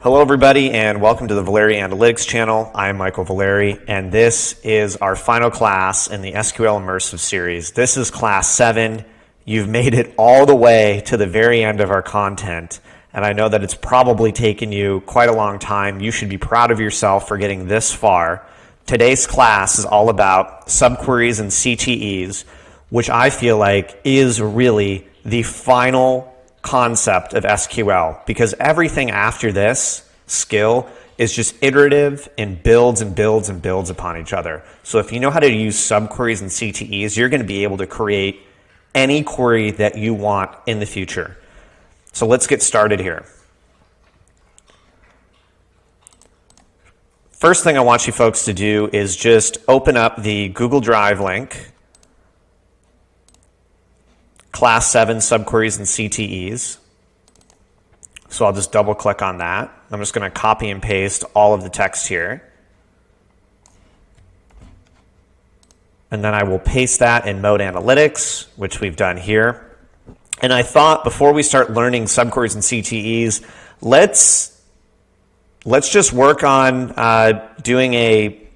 Hello everybody and welcome to the Valeri Analytics channel. I'm Michael Valeri and this is our final class in the SQL Immersive Series. This is class 7. You've made it all the way to the very end of our content and I know that it's probably taken you quite a long time. You should be proud of yourself for getting this far. Today's class is all about subqueries and CTEs, which I feel like is really the final concept of SQL, because everything after this skill is just iterative and builds and builds and builds upon each other. So if you know how to use subqueries and CTEs, you're going to be able to create any query that you want in the future. So let's get started here. First thing I want you folks to do is just open up the Google Drive link, Class 7 Subqueries and CTEs. So I'll just double click on that. I'm just going to copy and paste all of the text here. And then I will paste that in Mode Analytics, which we've done here. And I thought before we start learning subqueries and CTEs, let's just work on doing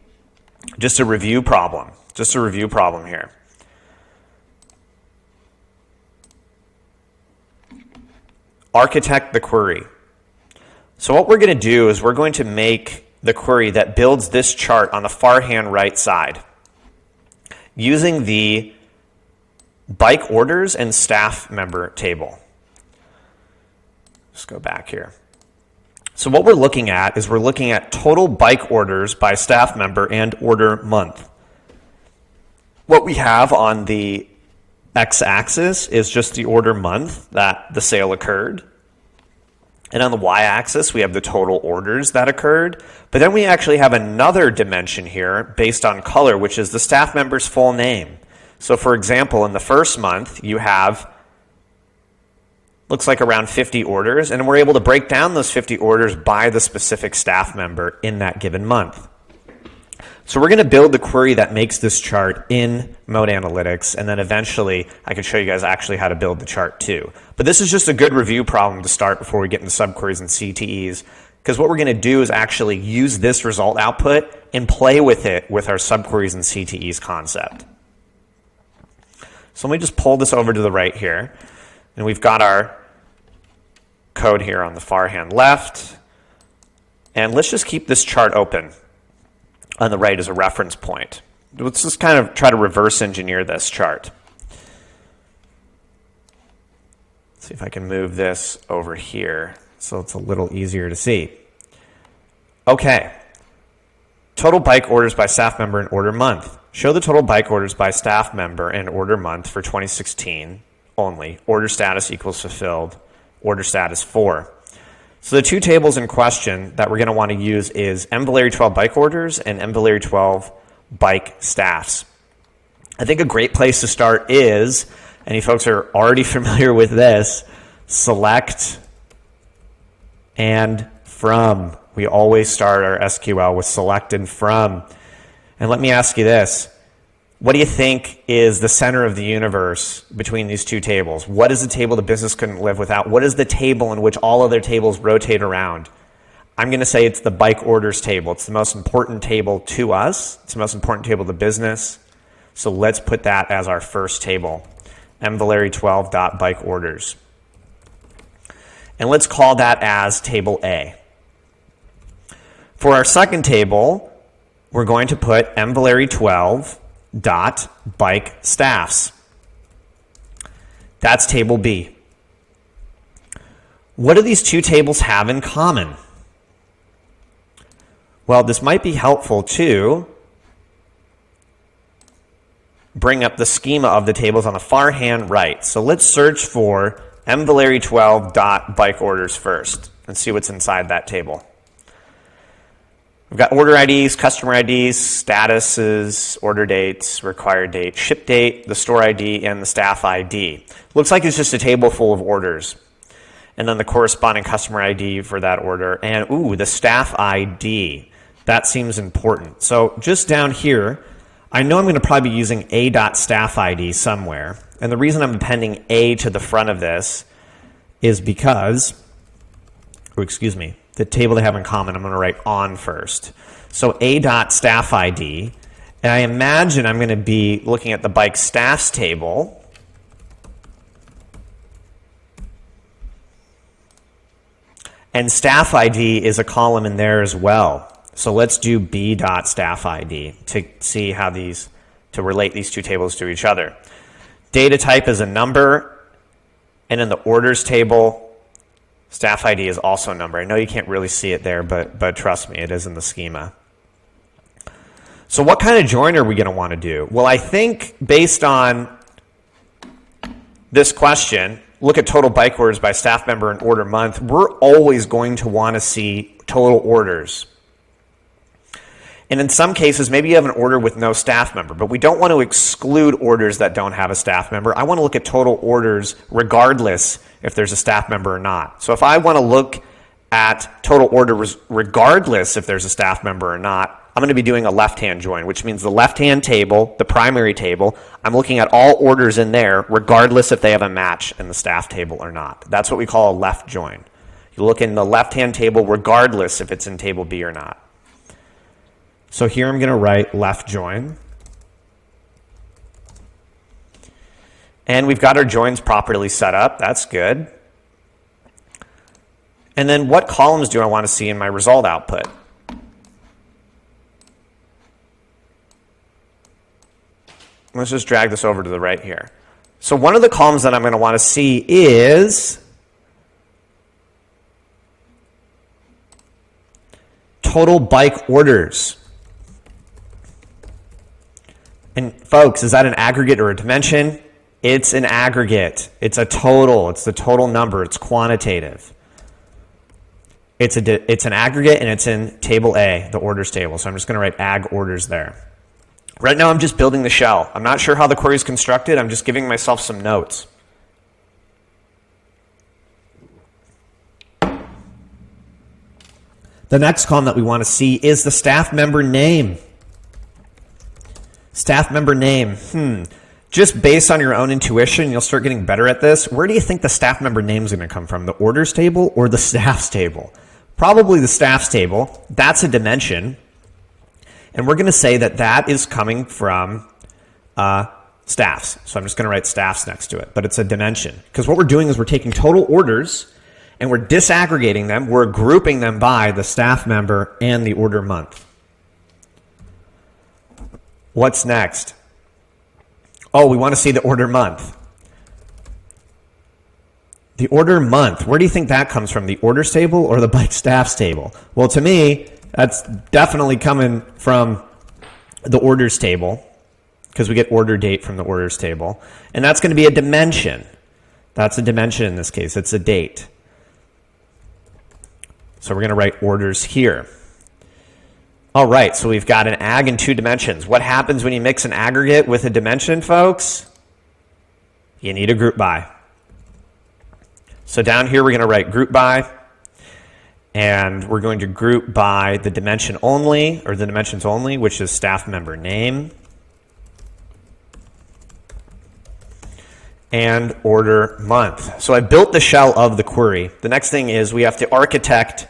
just a review problem. Just a review problem here. Architect the query. So what we're going to do is we're going to make the query that builds this chart on the far hand right side using the bike orders and staff member table. Let's go back here. So what we're looking at is we're looking at total bike orders by staff member and order month. What we have on the x-axis is just the order month that the sale occurred. And on the y-axis, we have the total orders that occurred. But then we actually have another dimension here based on color, which is the staff member's full name. So for example, in the first month, you have, looks like around 50 orders, and we're able to break down those 50 orders by the specific staff member in that given month. So we're going to build the query that makes this chart in Mode Analytics, and then eventually I can show you guys actually how to build the chart too. But this is just a good review problem to start before we get into subqueries and CTEs, because what we're going to do is actually use this result output and play with it with our subqueries and CTEs concept. So let me just pull this over to the right here, and we've got our code here on the far hand left, and let's just keep this chart open on the right as a reference point. Let's just kind of try to reverse engineer this chart. See if I can move this over here so it's a little easier to see. Okay. Total bike orders by staff member and order month. Show the total bike orders by staff member and order month for 2016 only. Order status equals fulfilled. Order status 4. So the two tables in question that we're going to want to use is mvaleri 12 bike orders and mvaleri 12 bike staffs. I think a great place to start is, and you folks are already familiar with this, select and from. We always start our SQL with select and from. And let me ask you this. What do you think is the center of the universe between these two tables? What is the table the business couldn't live without? What is the table in which all other tables rotate around? I'm going to say it's the bike orders table. It's the most important table to us. It's the most important table to business. So let's put that as our first table, mvaleri12.bike orders. And let's call that as table A. For our second table, we're going to put mvaleri12 dot bike staffs. That's table B. What do these two tables have in common? Well, this might be helpful to bring up the schema of the tables on the far hand right. So let's search for mvaleri12 dot bike orders first and see what's inside that table. We've got order IDs, customer IDs, statuses, order dates, required date, ship date, the store ID, and the staff ID. Looks like it's just a table full of orders. And then the corresponding customer ID for that order. And, ooh, the staff ID. That seems important. So just down here, I know I'm going to probably be using a.staffid somewhere. And the reason I'm appending a to the front of this is because, oh, excuse me, the table they have in common, I'm going to write on first. So a.staff ID, and I imagine I'm going to be looking at the bike staffs table. And staff ID is a column in there as well. So let's do b.staff ID to see how to relate these two tables to each other. Data type is a number, and in the orders table, staff ID is also a number. I know you can't really see it there, but trust me, it is in the schema. So what kind of join are we going to want to do? Well, I think based on this question, look at total bike orders by staff member and order month, we're always going to want to see total orders. And in some cases, maybe you have an order with no staff member, but we don't want to exclude orders that don't have a staff member. I want to look at total orders regardless if there's a staff member or not. So if I want to look at total orders regardless if there's a staff member or not, I'm going to be doing a left-hand join, which means the left-hand table, the primary table, I'm looking at all orders in there regardless if they have a match in the staff table or not. That's what we call a left join. You look in the left-hand table regardless if it's in table B or not. So here I'm going to write left join. And we've got our joins properly set up. That's good. And then what columns do I want to see in my result output? Let's just drag this over to the right here. So one of the columns that I'm going to want to see is total bike orders. And folks, is that an aggregate or a dimension? It's an aggregate. It's a total. It's the total number. It's quantitative. It's an aggregate, and it's in table A, the orders table. So I'm just going to write ag orders there. Right now I'm just building the shell. I'm not sure how the query is constructed. I'm just giving myself some notes. The next column that we want to see is the staff member name. Staff member name. Just based on your own intuition, you'll start getting better at this. Where do you think the staff member name is going to come from? The orders table or the staffs table? Probably the staffs table. That's a dimension. And we're going to say that that is coming from staffs. So I'm just going to write staffs next to it. But it's a dimension. Because what we're doing is we're taking total orders and we're disaggregating them. We're grouping them by the staff member and the order month. What's next? Oh, we want to see the order month. The order month. Where do you think that comes from? The orders table or the bike staffs table? Well, to me, that's definitely coming from the orders table because we get order date from the orders table. And that's going to be a dimension. That's a dimension in this case. It's a date. So we're going to write orders here. All right, so we've got an ag in two dimensions. What happens when you mix an aggregate with a dimension, folks? You need a group by. So down here we're going to write group by. And we're going to group by the dimension only, or the dimensions only, which is staff member name. And order month. So I built the shell of the query. The next thing is we have to architect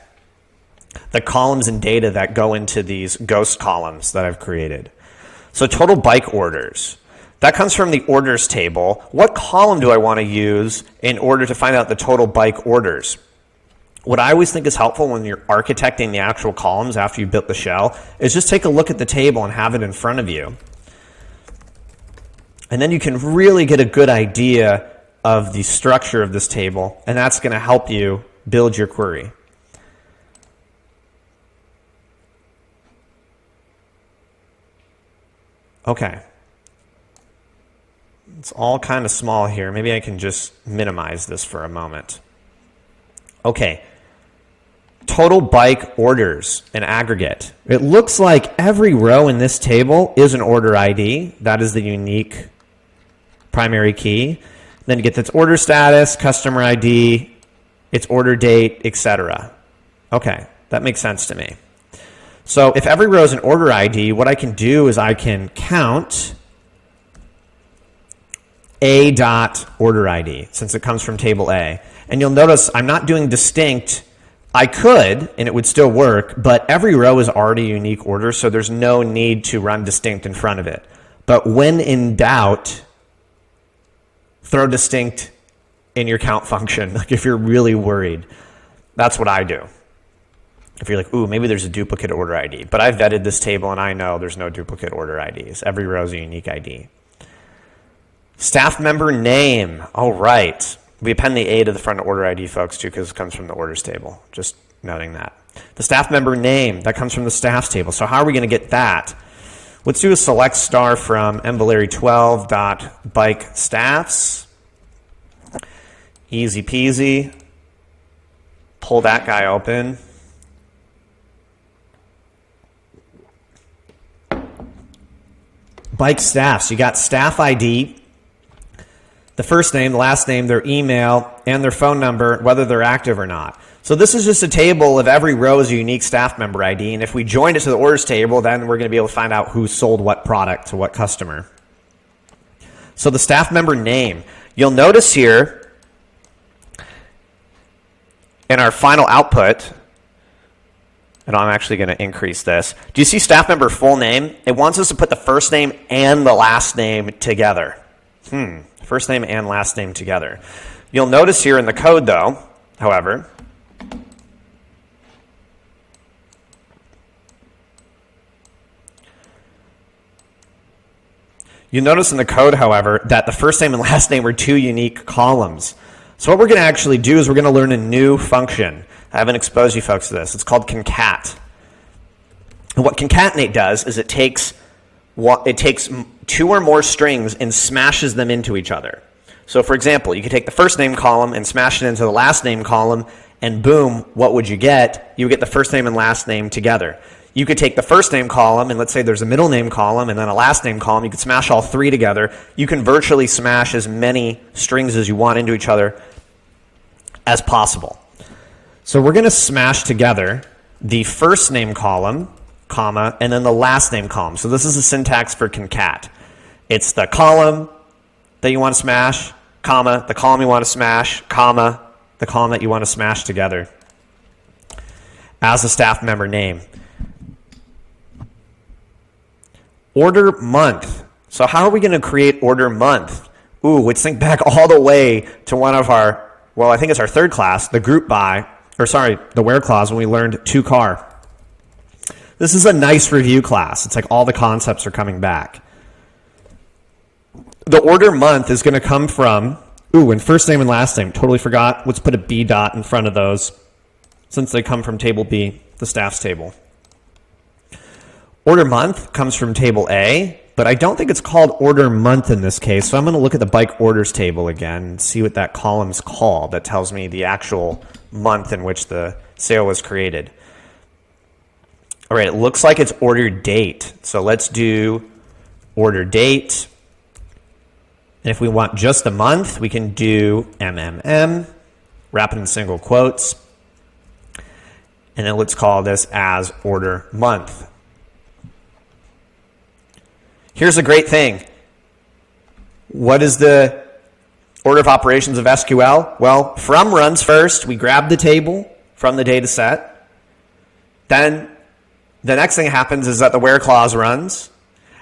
the columns and data that go into these ghost columns that I've created. So total bike orders. That comes from the orders table. What column do I want to use in order to find out the total bike orders? What I always think is helpful when you're architecting the actual columns after you built the shell is just take a look at the table and have it in front of you. And then you can really get a good idea of the structure of this table, and that's going to help you build your query. Okay. It's all kind of small here. Maybe I can just minimize this for a moment. Okay. Total bike orders in aggregate. It looks like every row in this table is an order ID. That is the unique primary key. Then you get its order status, customer ID, its order date, etc. Okay, that makes sense to me. So if every row is an order ID, what I can do is I can count A dot order ID since it comes from table A. And you'll notice I'm not doing distinct I could, and it would still work, but every row is already a unique order, so there's no need to run distinct in front of it. But when in doubt, throw distinct in your count function, like if you're really worried. That's what I do. If you're like, ooh, maybe there's a duplicate order ID. But I vetted this table, and I know there's no duplicate order IDs. Every row is a unique ID. Staff member name. All right. We append the A to the front of order ID, folks, too, because it comes from the orders table. Just noting that. The staff member name, that comes from the staffs table. So how are we going to get that? Let's do a select star from mvaleri12.bike staffs. Easy peasy. Pull that guy open. Bike staffs. You got staff ID, the first name, the last name, their email, and their phone number, whether they're active or not. So this is just a table of every row is a unique staff member ID, and if we join it to the orders table, then we're going to be able to find out who sold what product to what customer. So the staff member name. You'll notice here in our final output, and I'm actually going to increase this. Do you see staff member full name? It wants us to put the first name and the last name together. First name and last name together. You'll notice here in the code, though, however, that the first name and last name are two unique columns. So what we're going to actually do is we're going to learn a new function. I haven't exposed you folks to this. It's called concat. And what concatenate does is it takes two or more strings and smashes them into each other. So for example, you could take the first name column and smash it into the last name column, and boom, what would you get? You would get the first name and last name together. You could take the first name column, and let's say there's a middle name column and then a last name column. You could smash all three together. You can virtually smash as many strings as you want into each other as possible. So we're going to smash together the first name column, comma, and then the last name column. So this is the syntax for concat. It's the column that you want to smash, comma, the column you want to smash, comma, the column that you want to smash together as a staff member name. Order month. So how are we going to create order month? Ooh, let's think back all the way to one of our, well, I think it's our third class, the group by, the where clause when we learned to car. This is a nice review class. It's like all the concepts are coming back. The order month is going to come from, and first name and last name. Totally forgot. Let's put a B dot in front of those since they come from table B, the staffs table. Order month comes from table A, but I don't think it's called order month in this case. So I'm going to look at the bike orders table again and see what that column's called. That tells me the actual month in which the sale was created. All right, it looks like it's order date. So let's do order date. And if we want just the month, we can do MMM, wrap it in single quotes. And then let's call this as order month. Here's a great thing. What is the order of operations of SQL? Well, from runs first. We grab the table from the data set. Then the next thing that happens is that the where clause runs.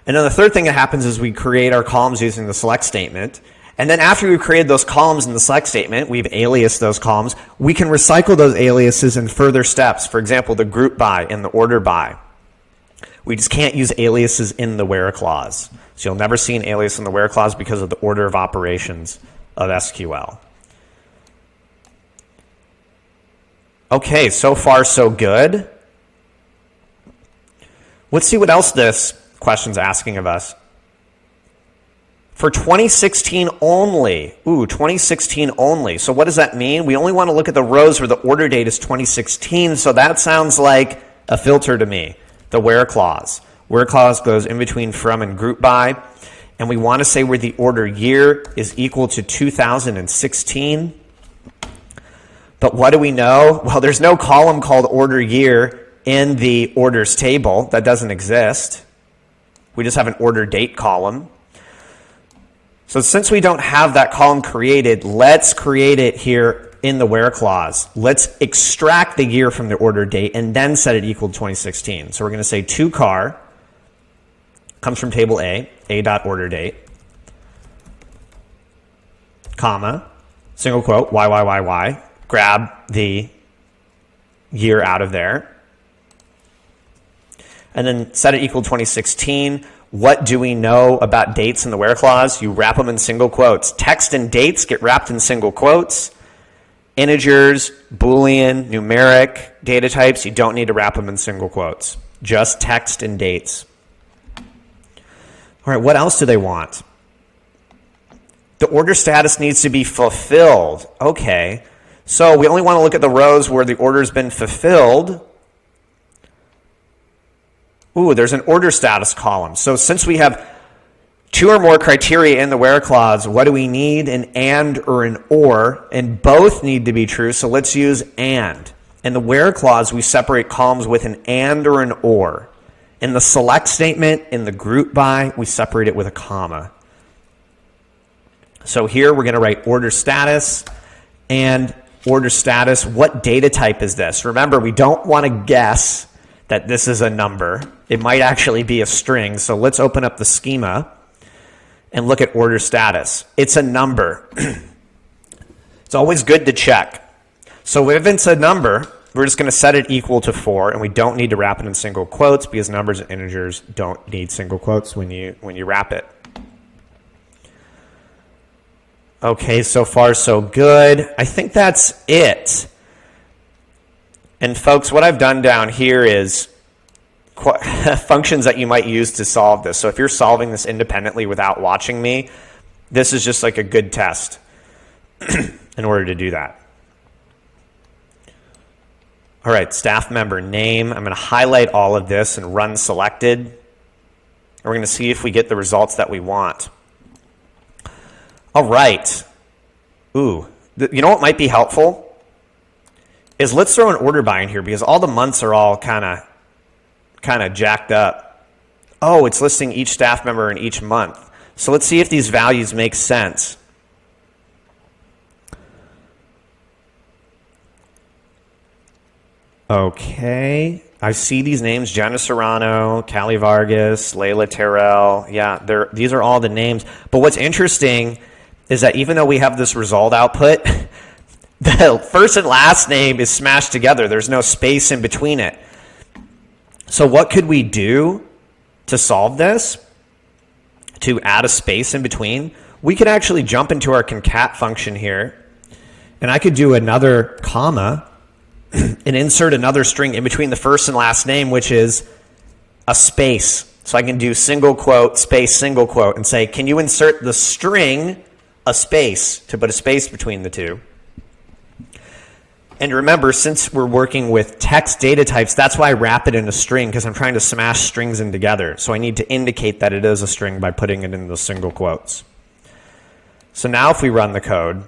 And then the third thing that happens is we create our columns using the select statement. And then after we've created those columns in the select statement, we've aliased those columns. We can recycle those aliases in further steps. For example, the group by and the order by. We just can't use aliases in the where clause. So you'll never see an alias in the where clause because of the order of operations of SQL. Okay, so far so good. Let's see what else this question's asking of us. For 2016 only. 2016 only. So what does that mean? We only want to look at the rows where the order date is 2016. So that sounds like a filter to me. The where clause. Where clause goes in between from and group by. And we want to say where the order year is equal to 2016. But what do we know? Well, there's no column called order year in the orders table. That doesn't exist. We just have an order date column. So since we don't have that column created, let's create it here in the where clause, let's extract the year from the order date and then set it equal to 2016. So we're going to say toCar comes from table A dot order date, comma, single quote, y, grab the year out of there, and then set it equal to 2016. What do we know about dates in the where clause? You wrap them in single quotes. Text and dates get wrapped in single quotes. Integers, Boolean, numeric, data types, you don't need to wrap them in single quotes. Just text and dates. All right, what else do they want? The order status needs to be fulfilled. Okay, so we only want to look at the rows where the order's been fulfilled. Ooh, there's an order status column. So since we have two or more criteria in the where clause, what do we need? An and or an or, and both need to be true, so let's use and. In the where clause, we separate columns with an and or an or. In the select statement, in the group by, we separate it with a comma. So here we're going to write order status, and order status, what data type is this? Remember, we don't want to guess that this is a number. It might actually be a string, so let's open up the schema and look at order status. It's a number. It's always good to check. So if it's a number, we're just going to set it equal to 4, and we don't need to wrap it in single quotes because numbers and integers don't need single quotes when you wrap it. Okay, so far so good. I think that's it. And folks, what I've done down here is functions that you might use to solve this. So if you're solving this independently without watching me, this is just like a good test in order to do that. All right, staff member name. I'm going to highlight all of this and run selected. And we're going to see if we get the results that we want. All right. Ooh, you know what might be helpful? Is let's throw an order by in here because all the months are all kind of jacked up. Oh, it's listing each staff member in each month. So let's see if these values make sense. Okay, I see these names: Jenna Serrano, Callie Vargas, Layla Terrell. Yeah, these are all the names. But what's interesting is that even though we have this result output, the first and last name is smashed together. There's no space in between it. So what could we do to solve this? To add a space in between? We could actually jump into our concat function here, and I could do another comma and insert another string in between the first and last name, which is a space. So I can do single quote, space, single quote, and say, can you insert the string a space to put a space between the two? And remember, since we're working with text data types, that's why I wrap it in a string, because I'm trying to smash strings in together. So I need to indicate that it is a string by putting it in the single quotes. So now if we run the code,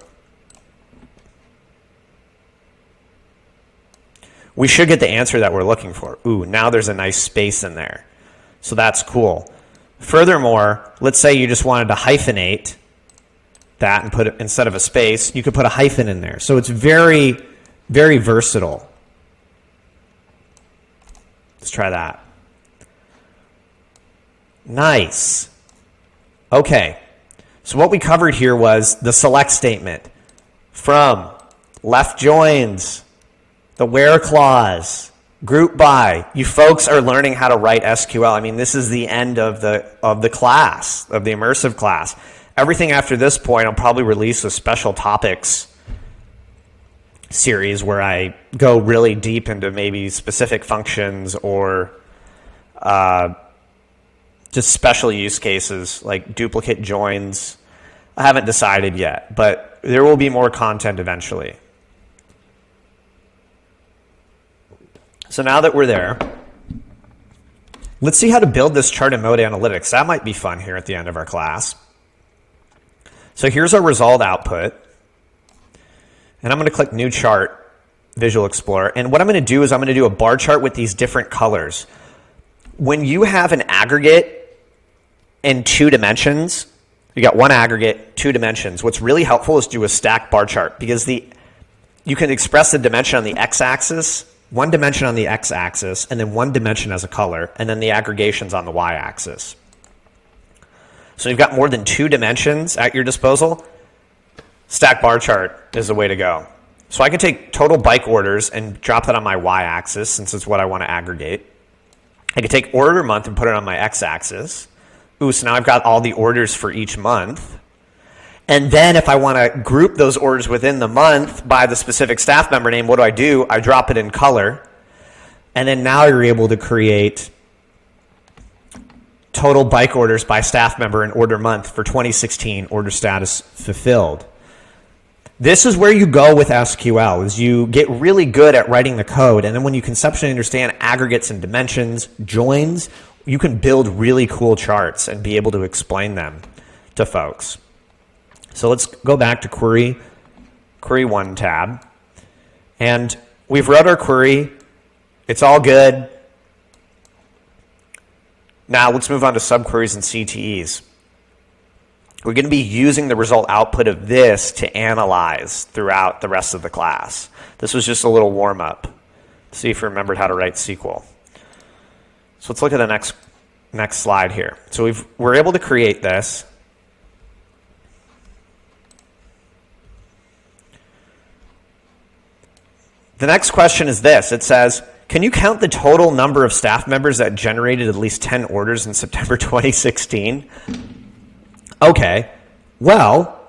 we should get the answer that we're looking for. Ooh, now there's a nice space in there. So that's cool. Furthermore, let's say you just wanted to hyphenate that and put it instead of a space, you could put a hyphen in there. So it's very, very versatile. Let's try that. Nice. Okay. So what we covered here was the select statement, from, left joins, the where clause, group by. You folks are learning how to write SQL. I mean, this is the end of the class, of the immersive class. Everything after this point, I'll probably release a special topics series where I go really deep into maybe specific functions or just special use cases like duplicate joins. I haven't decided yet, but there will be more content eventually. So now that we're there, let's see how to build this chart in Mode Analytics. That might be fun here at the end of our class. So here's our result output. And I'm going to click New Chart, Visual Explorer. And what I'm going to do is I'm going to do a bar chart with these different colors. When you have an aggregate in 2 dimensions, you got one aggregate, 2 dimensions. What's really helpful is do a stack bar chart, because the you can express the dimension on the x-axis, one dimension on the x-axis, and then one dimension as a color, and then the aggregations on the y-axis. So you've got more than 2 dimensions at your disposal. Stack bar chart is the way to go. So I can take total bike orders and drop that on my y-axis since it's what I want to aggregate. I can take order month and put it on my x-axis. Ooh, so now I've got all the orders for each month. And then if I want to group those orders within the month by the specific staff member name, what do? I drop it in color. And then now you're able to create total bike orders by staff member and order month for 2016, order status fulfilled. This is where you go with SQL, is you get really good at writing the code. And then when you conceptually understand aggregates and dimensions, joins, you can build really cool charts and be able to explain them to folks. So let's go back to Query 1 tab. And we've wrote our query. It's all good. Now let's move on to subqueries and CTEs. We're going to be using the result output of this to analyze throughout the rest of the class. This was just a little warm-up to see if you remembered how to write SQL. So let's look at the next slide here. So we're able to create this. The next question is this. It says, can you count the total number of staff members that generated at least 10 orders in September 2016? Okay, well,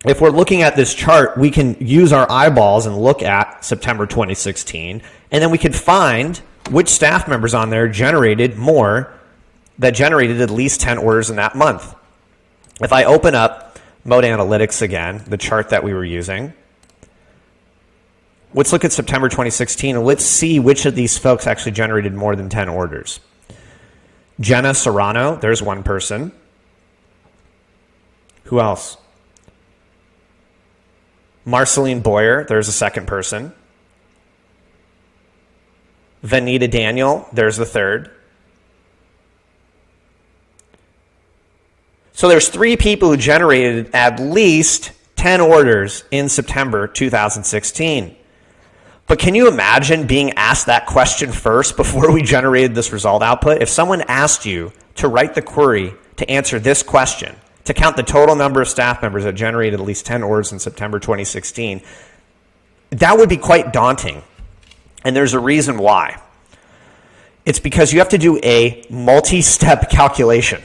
if we're looking at this chart, we can use our eyeballs and look at September 2016, and then we can find which staff members on there generated that generated at least 10 orders in that month. If I open up Mode Analytics again, the chart that we were using, let's look at September 2016 and let's see which of these folks actually generated more than 10 orders. Jenna Serrano, there's one person. Who else? Marceline Boyer, there's a second person. Vanita Daniel, there's the third. So there's 3 people who generated at least 10 orders in September 2016. But can you imagine being asked that question first before we generated this result output? If someone asked you to write the query to answer this question, to count the total number of staff members that generated at least 10 orders in September 2016, that would be quite daunting. And there's a reason why. It's because you have to do a multi-step calculation.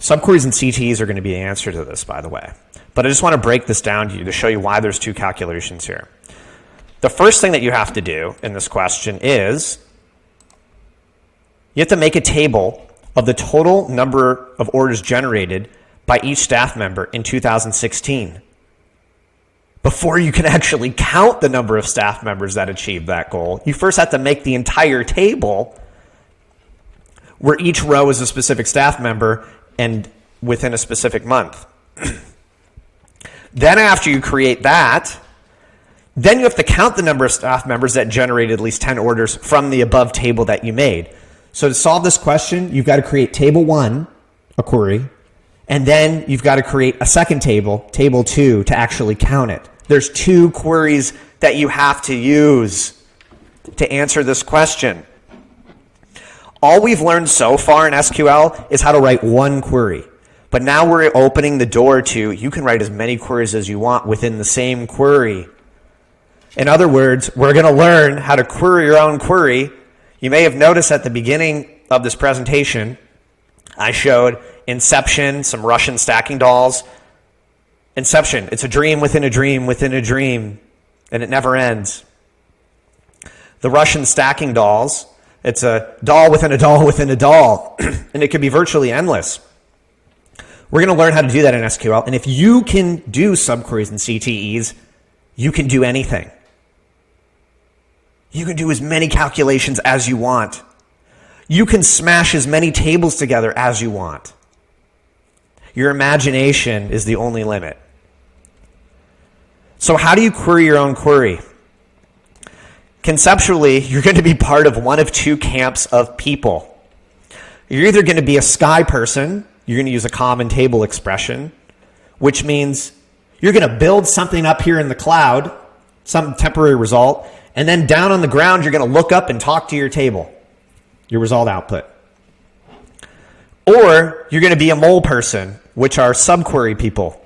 Subqueries and CTEs are going to be the answer to this, by the way. But I just want to break this down to you to show you why there's 2 calculations here. The first thing that you have to do in this question is you have to make a table of the total number of orders generated by each staff member in 2016 before you can actually count the number of staff members that achieved that goal. You first have to make the entire table where each row is a specific staff member and within a specific month. Then after you create that, then you have to count the number of staff members that generated at least 10 orders from the above table that you made. So to solve this question, you've got to create table 1, a query, and then you've got to create a second table, table 2, to actually count it. There's 2 queries that you have to use to answer this question. All we've learned so far in SQL is how to write one query. But now we're opening the door to you can write as many queries as you want within the same query. In other words, we're going to learn how to query your own query. You may have noticed at the beginning of this presentation, I showed Inception, some Russian stacking dolls. Inception, it's a dream within a dream within a dream, and it never ends. The Russian stacking dolls, it's a doll within a doll within a doll, and it can be virtually endless. We're going to learn how to do that in SQL, and if you can do subqueries and CTEs, you can do anything. You can do as many calculations as you want. You can smash as many tables together as you want. Your imagination is the only limit. So how do you query your own query? Conceptually, you're going to be part of one of 2 camps of people. You're either going to be a sky person, you're going to use a common table expression, which means You're going to build something up here in the cloud, some temporary result, and then down on the ground, you're going to look up and talk to your table, your result output. Or you're going to be a mole person, which are subquery people.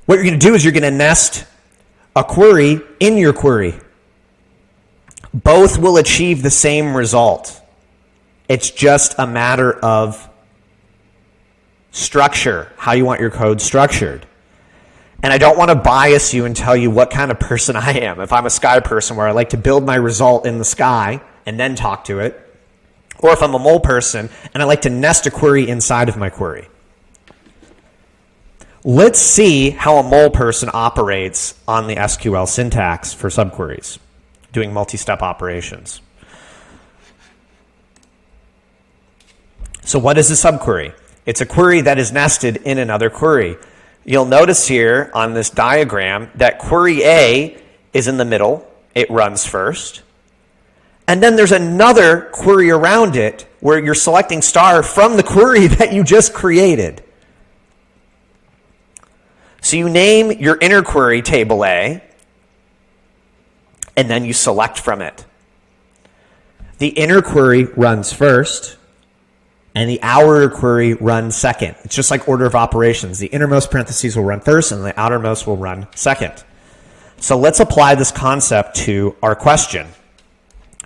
What you're going to do is you're going to nest a query in your query. Both will achieve the same result. It's just a matter of structure, how you want your code structured. And I don't want to bias you and tell you what kind of person I am. If I'm a sky person where I like to build my result in the sky and then talk to it, or if I'm a mole person and I like to nest a query inside of my query. Let's see how a mole person operates on the SQL syntax for subqueries, doing multi-step operations. So what is a subquery? It's a query that is nested in another query. You'll notice here on this diagram that query A is in the middle. It runs first. And then there's another query around it where you're selecting star from the query that you just created. So you name your inner query table A, and then you select from it. The inner query runs first, and the outer query runs second. It's just like order of operations. The innermost parentheses will run first, and the outermost will run second. So let's apply this concept to our question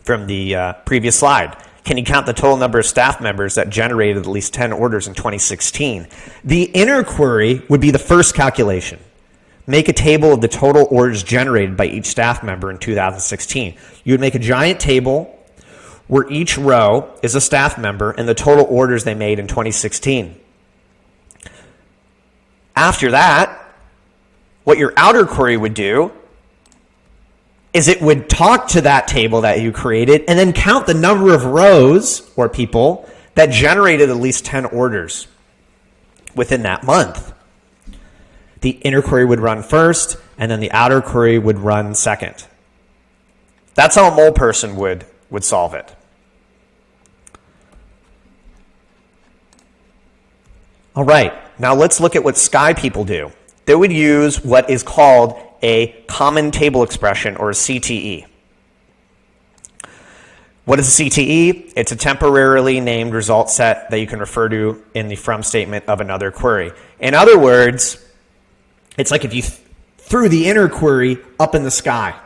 from the previous slide. Can you count the total number of staff members that generated at least 10 orders in 2016? The inner query would be the first calculation. Make a table of the total orders generated by each staff member in 2016. You would make a giant table where each row is a staff member and the total orders they made in 2016. After that, what your outer query would do is it would talk to that table that you created and then count the number of rows or people that generated at least 10 orders within that month. The inner query would run first, and then the outer query would run second. That's how a mole person would solve it. All right, now let's look at what Sky people do. They would use what is called a common table expression, or a CTE. What is a CTE? It's a temporarily named result set that you can refer to in the from statement of another query. In other words, it's like if you threw the inner query up in the sky.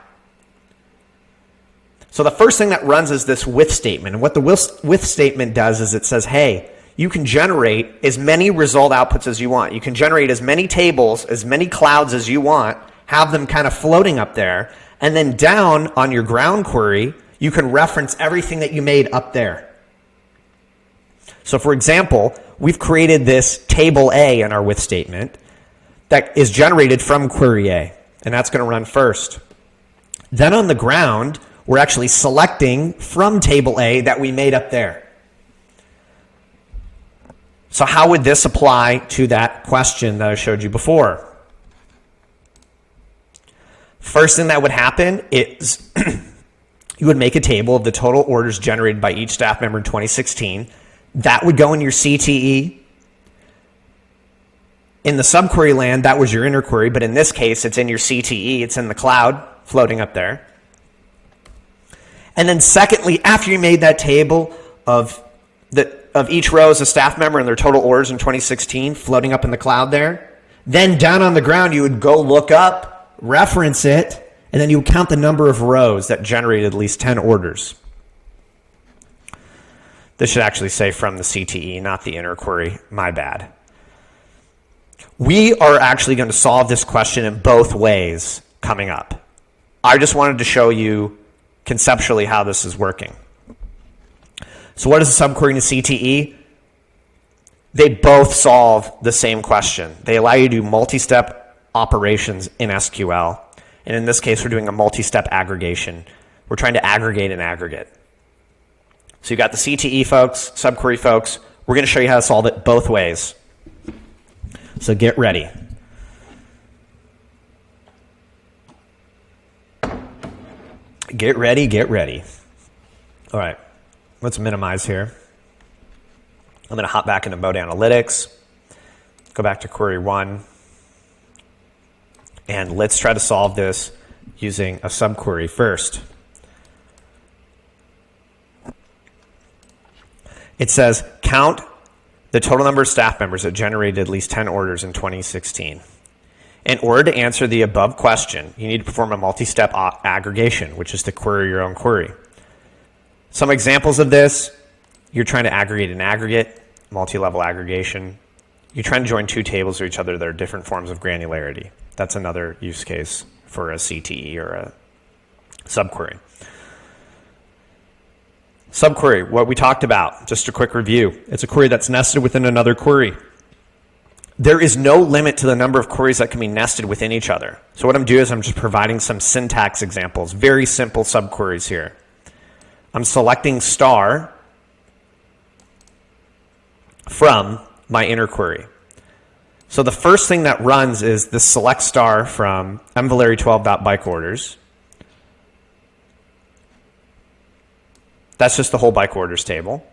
So the first thing that runs is this with statement. And what the with statement does is it says, hey, you can generate as many result outputs as you want. You can generate as many tables, as many clouds as you want, have them kind of floating up there, and then down on your ground query, you can reference everything that you made up there. So for example, we've created this table A in our with statement that is generated from query A, and that's going to run first. Then on the ground, we're actually selecting from table A that we made up there. So how would this apply to that question that I showed you before? First thing that would happen is you would make a table of the total orders generated by each staff member in 2016. That would go in your CTE. In the subquery land, that was your inner query, but in this case, it's in your CTE. It's in the cloud floating up there. And then secondly, after you made that table of each row as a staff member and their total orders in 2016 floating up in the cloud there, then down on the ground, you would go look up, reference it, and then you would count the number of rows that generated at least 10 orders. This should actually say from the CTE, not the inner query. My bad. We are actually going to solve this question in both ways coming up. I just wanted to show you conceptually how this is working. So what is a subquery and a CTE? They both solve the same question. They allow you to do multi-step operations in SQL. And in this case, we're doing a multi-step aggregation. We're trying to aggregate an aggregate. So you've got the CTE folks, subquery folks. We're going to show you how to solve it both ways. So get ready. Get ready, get ready. All right, let's minimize here. I'm going to hop back into Mode Analytics, go back to Query 1, And let's try to solve this using a subquery first. It says, count the total number of staff members that generated at least 10 orders in 2016. In order to answer the above question, you need to perform a multi-step aggregation, which is to query your own query. Some examples of this, you're trying to aggregate an aggregate, multi-level aggregation. You're trying to join two tables to each other that are different forms of granularity. That's another use case for a CTE or a subquery. Subquery, what we talked about, just a quick review. It's a query that's nested within another query. There is no limit to the number of queries that can be nested within each other. So what I'm doing is I'm just providing some syntax examples, very simple subqueries here. I'm selecting star from my inner query. So the first thing that runs is the select star from mvaleri12.bike orders. That's just the whole bike orders table.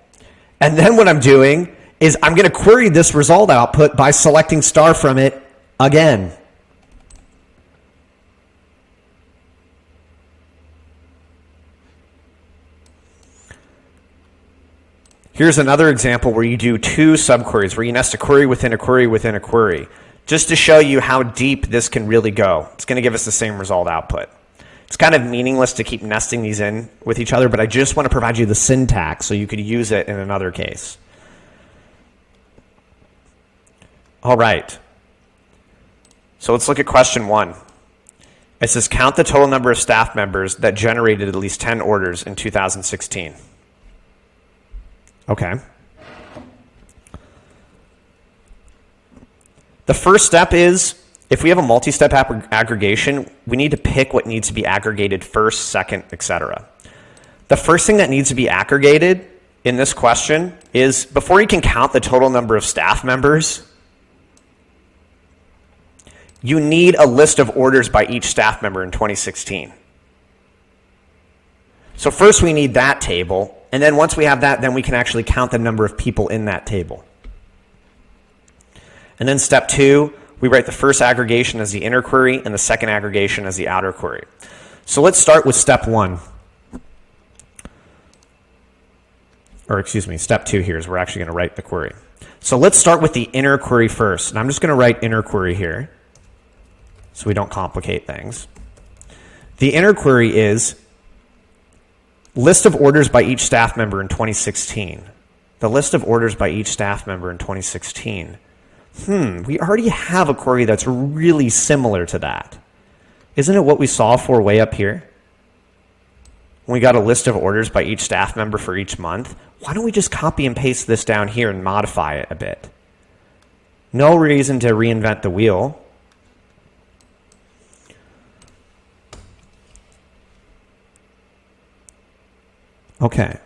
And then what I'm doing is I'm going to query this result output by selecting star from it again. Here's another example where you do two subqueries, where you nest a query within a query within a query, just to show you how deep this can really go. It's going to give us the same result output. It's kind of meaningless to keep nesting these in with each other, but I just want to provide you the syntax so you could use it in another case. All right. So let's look at question 1. It says, count the total number of staff members that generated at least 10 orders in 2016. Okay. The first step is, if we have a multi-step aggregation, we need to pick what needs to be aggregated first, second, etc. The first thing that needs to be aggregated in this question is, before you can count the total number of staff members, you need a list of orders by each staff member in 2016. So first we need that table, and then once we have that, then we can actually count the number of people in that table. And then step 2, we write the first aggregation as the inner query and the second aggregation as the outer query. So let's start with step 1. Or excuse me, step 2 here is we're actually going to write the query. So let's start with the inner query first. And I'm just going to write inner query here so we don't complicate things. The inner query is list of orders by each staff member in 2016. The list of orders by each staff member in 2016. We already have a query that's really similar to that. Isn't it what we saw for way up here? We got a list of orders by each staff member for each month. Why don't we just copy and paste this down here and modify it a bit? No reason to reinvent the wheel. Okay.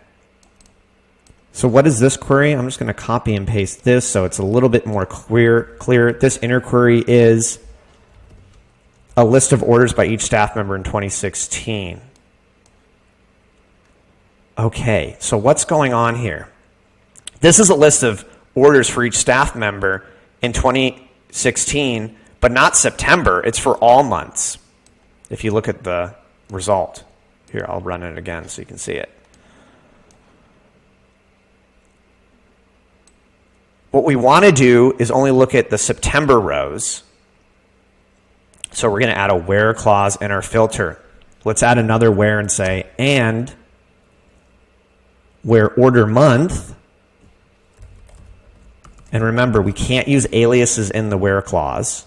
So what is this query? I'm just going to copy and paste this so it's a little bit more clear. This inner query is a list of orders by each staff member in 2016. Okay, so what's going on here? This is a list of orders for each staff member in 2016, but not September. It's for all months. If you look at the result. Here, I'll run it again so you can see it. What we want to do is only look at the September rows. So we're going to add a where clause in our filter. Let's add another where and say, and where order month. And remember, we can't use aliases in the where clause.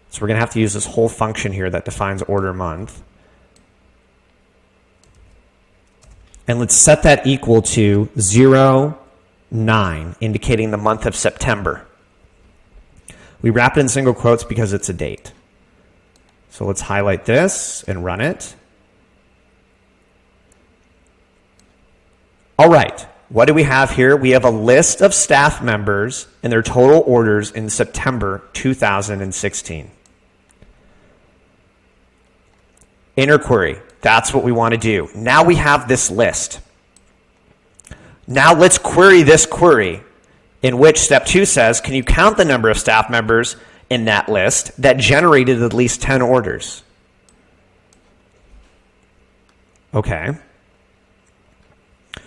So we're going to have to use this whole function here that defines order month. And let's set that equal to 0, 9, indicating the month of September. We wrap it in single quotes because it's a date. So let's highlight this and run it. All right, what do we have here? We have a list of staff members and their total orders in September 2016. Inner query, that's what we want to do. Now we have this list. Now let's query this query, in which step 2 says, can you count the number of staff members in that list that generated at least 10 orders. Okay.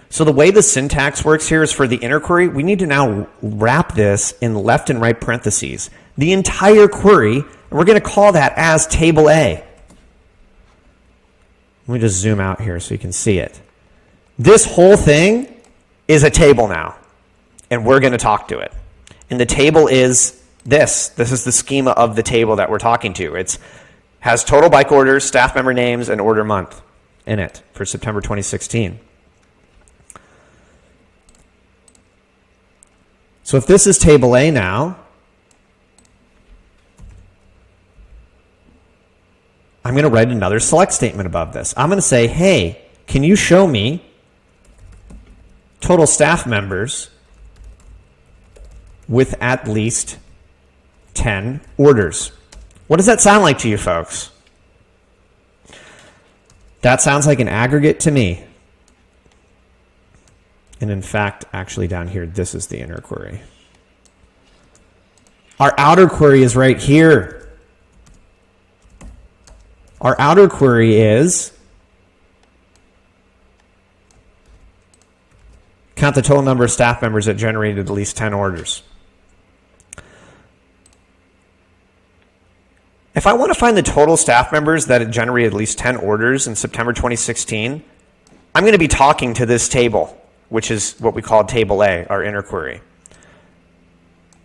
So the way the syntax works here is for the inner query, we need to now wrap this in left and right parentheses. The entire query, and we're going to call that as table A. Let me just zoom out here so you can see it. This whole thing is a table now, and we're going to talk to it. And the table is this. This is the schema of the table that we're talking to. It has total bike orders, staff member names, and order month in it for September 2016. So if this is table A now, I'm going to write another select statement above this. I'm going to say, hey, can you show me total staff members with at least 10 orders? What does that sound like to you folks? That sounds like an aggregate to me. And in fact, actually down here, this is the inner query. Our outer query is right here. Our outer query is count the total number of staff members that generated at least 10 orders. If I want to find the total staff members that had generated at least 10 orders in September 2016, I'm going to be talking to this table, which is what we call table A, our inner query.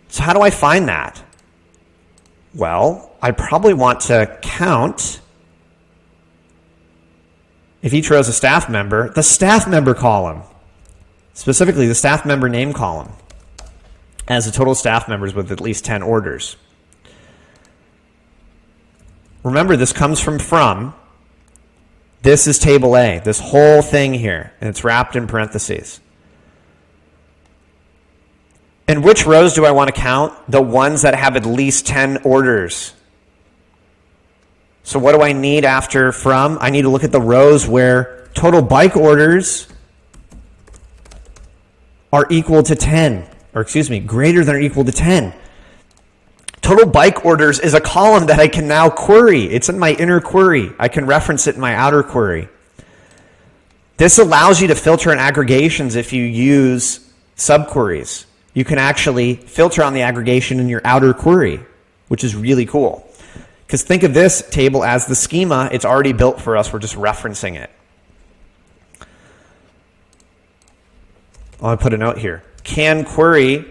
So how do I find that? Well, I probably want to count, if each row is a staff member, the staff member column, specifically the staff member name column, as the total staff members with at least 10 orders. Remember, this comes from. This is table A, this whole thing here, and it's wrapped in parentheses. And which rows do I want to count? The ones that have at least 10 orders. So what do I need after from? I need to look at the rows where total bike orders are equal to 10, or excuse me, greater than or equal to 10. Total bike orders is a column that I can now query. It's in my inner query. I can reference it in my outer query. This allows you to filter on aggregations if you use subqueries. You can actually filter on the aggregation in your outer query, which is really cool. Because think of this table as the schema. It's already built for us. We're just referencing it. I'll put a note here. Can query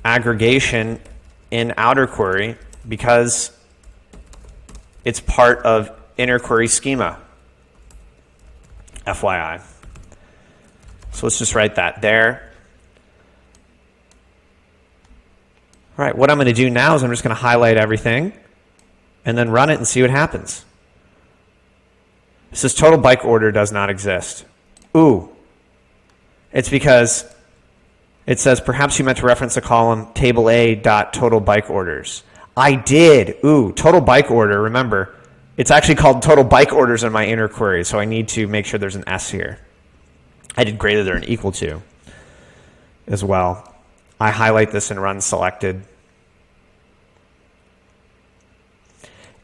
aggregation in outer query because it's part of inner query schema. FYI. So let's just write that there. All right, what I'm going to do now is I'm just going to highlight everything and then run it and see what happens. It says total bike order does not exist. Ooh. It's because it says perhaps you meant to reference the column table A dot total bike orders. I did. Ooh, total bike order. Remember, it's actually called total bike orders in my inner query, so I need to make sure there's an S here. I did greater than or equal to as well. I highlight this and run selected.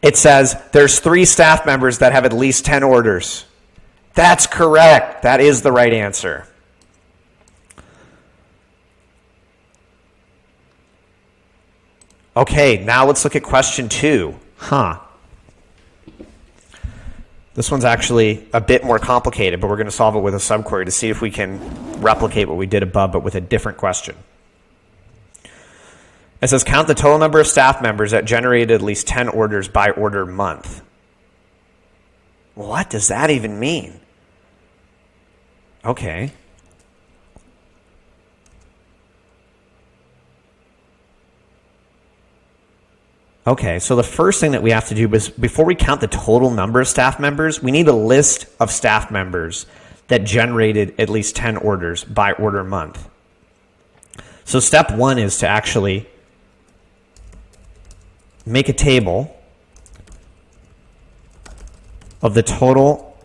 It says there's 3 staff members that have at least 10 orders. That's correct. That is the right answer. Okay, now let's look at question 2. This one's actually a bit more complicated, but we're going to solve it with a subquery to see if we can replicate what we did above, but with a different question. It says count the total number of staff members that generated at least 10 orders by order month. What does that even mean? Okay. Okay, so the first thing that we have to do is before we count the total number of staff members, we need a list of staff members that generated at least 10 orders by order month. So step 1 is to actually make a table of the total,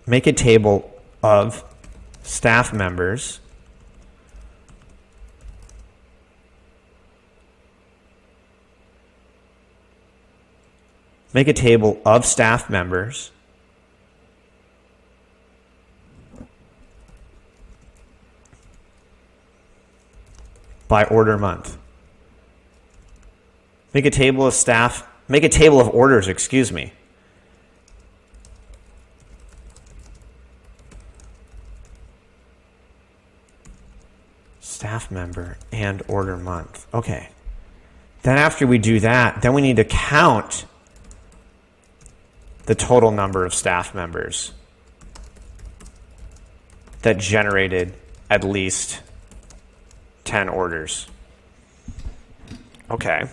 make a table of staff members make a table of staff members by order month. Make a table of orders, excuse me. Staff member and order month. Okay. Then after we do that, then we need to count the total number of staff members that generated at least 10 orders. Okay.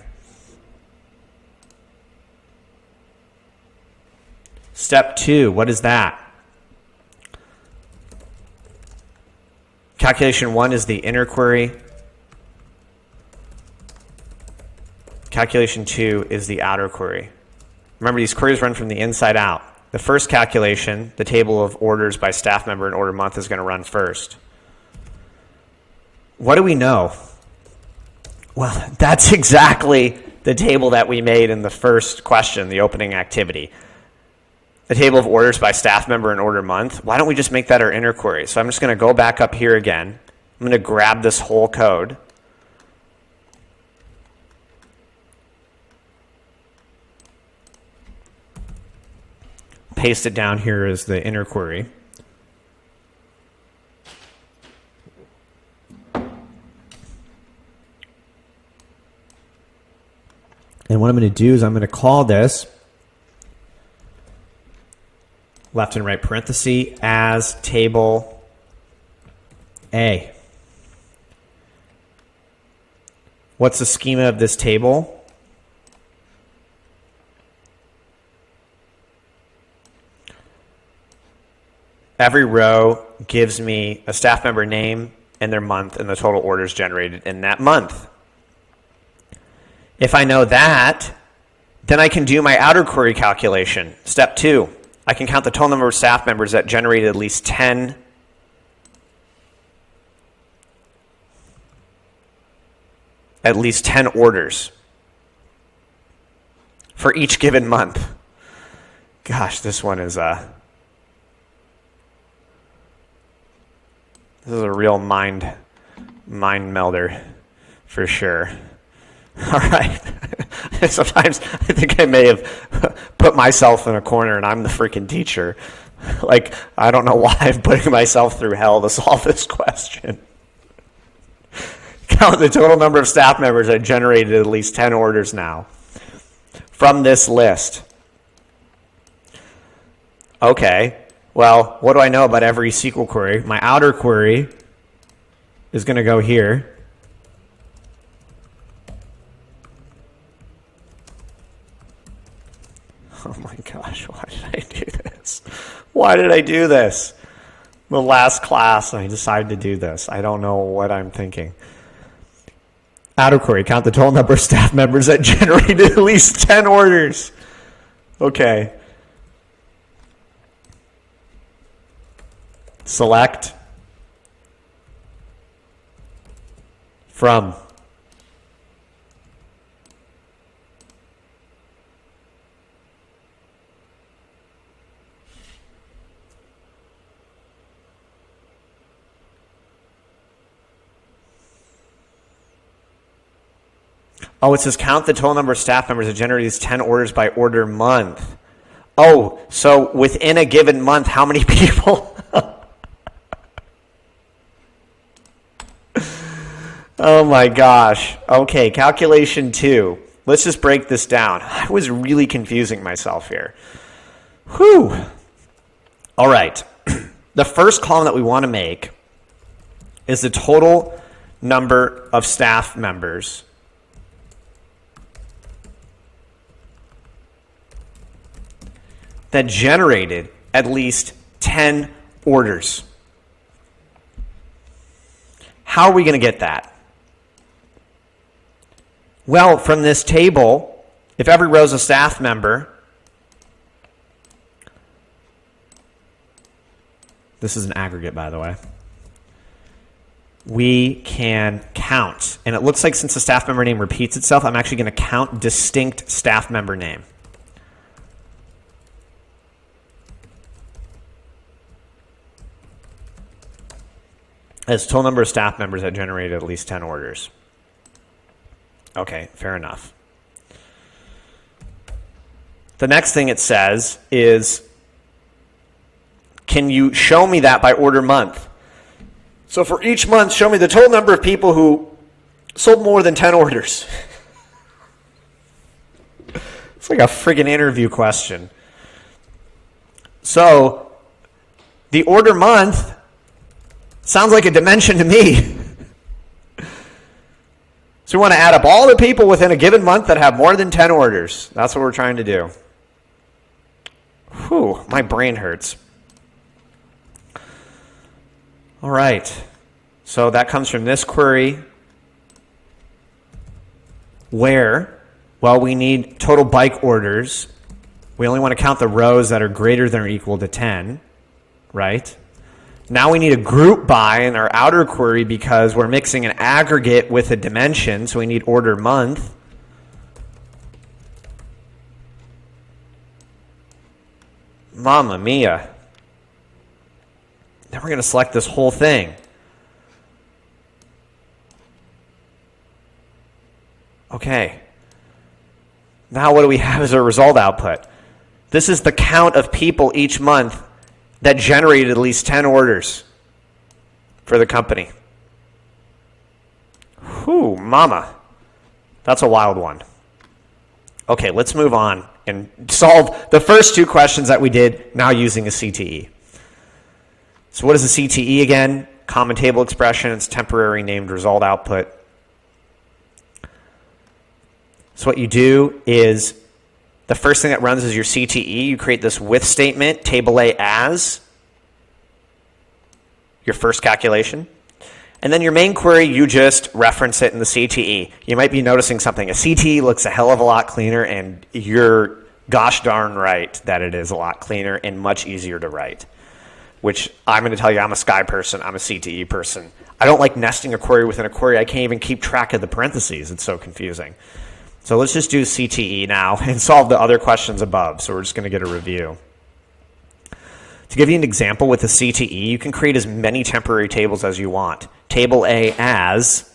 Step 2, what is that? Calculation 1 is the inner query. Calculation 2 is the outer query. Remember, these queries run from the inside out. The first calculation, the table of orders by staff member and order month, is going to run first. What do we know? Well, that's exactly the table that we made in the first question, the opening activity. The table of orders by staff member and order month. Why don't we just make that our inner query? So I'm just going to go back up here again. I'm going to grab this whole code. Paste it down here as the inner query. And what I'm going to do is I'm going to call this left and right parenthesis as table A. What's the schema of this table? Every row gives me a staff member name and their month and the total orders generated in that month. If I know that, then I can do my outer query calculation. Step 2. I can count the total number of staff members that generated at least 10 orders for each given month. Gosh, this one is this is a real mind melder for sure. All right. Sometimes I think I may have put myself in a corner and I'm the freaking teacher. Like, I don't know why I'm putting myself through hell to solve this question. Count the total number of staff members that generated at least 10 orders now from this list. Okay. Well, what do I know about every SQL query? My outer query is going to go here. Oh my gosh, why did I do this? Why did I do this? The last class, I decided to do this. I don't know what I'm thinking. Outer query, count the total number of staff members that generated at least 10 orders. Okay. Select from. Oh, it says count the total number of staff members that generated these 10 orders by order month. Oh, so within a given month, how many people? Oh my gosh. Okay, calculation 2. Let's just break this down. I was really confusing myself here. Whew. All right. The first column that we want to make is the total number of staff members that generated at least 10 orders. How are we going to get that? Well, from this table, if every row is a staff member, this is an aggregate, by the way, we can count. And it looks like since the staff member name repeats itself, I'm actually going to count distinct staff member name. as total number of staff members that generated at least 10 orders. Okay, fair enough. The next thing it says is, can you show me that by order month? So for each month, show me the total number of people who sold more than 10 orders. It's like a friggin' interview question. So the order month sounds like a dimension to me. So we want to add up all the people within a given month that have more than 10 orders. That's what we're trying to do. Whew, my brain hurts. All right. So that comes from this query where, well, we need total bike orders. We only want to count the rows that are greater than or equal to 10, right? Now we need a group by in our outer query because we're mixing an aggregate with a dimension, so we need order month. Mamma mia. Then we're going to select this whole thing. Okay. Now what do we have as our result output? This is the count of people each month that generated at least 10 orders for the company. Whew, mama. That's a wild one. Okay, let's move on and solve the first two questions that we did now using a CTE. So what is a CTE again? Common table expression. It's temporary named result output. So what you do is the first thing that runs is your CTE. You create this with statement, table A as your first calculation. And then your main query, you just reference it in the CTE. You might be noticing something. A CTE looks a hell of a lot cleaner, and you're gosh darn right that it is a lot cleaner and much easier to write. Which I'm going to tell you, I'm a Sky person. I'm a CTE person. I don't like nesting a query within a query. I can't even keep track of the parentheses. It's so confusing. So let's just do CTE now and solve the other questions above. So we're just going to get a review. To give you an example with the CTE, you can create as many temporary tables as you want. Table A as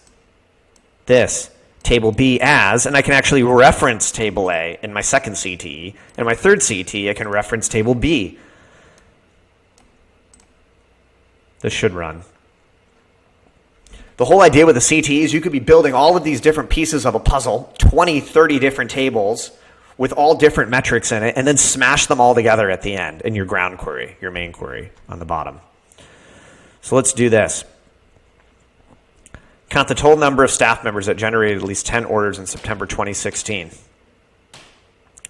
this, table B as, and I can actually reference table A in my second CTE. And my third CTE, I can reference table B. This should run. The whole idea with the CTE is you could be building all of these different pieces of a puzzle, 20, 30 different tables with all different metrics in it, and then smash them all together at the end in your ground query, your main query on the bottom. So let's do this. Count the total number of staff members that generated at least 10 orders in September 2016.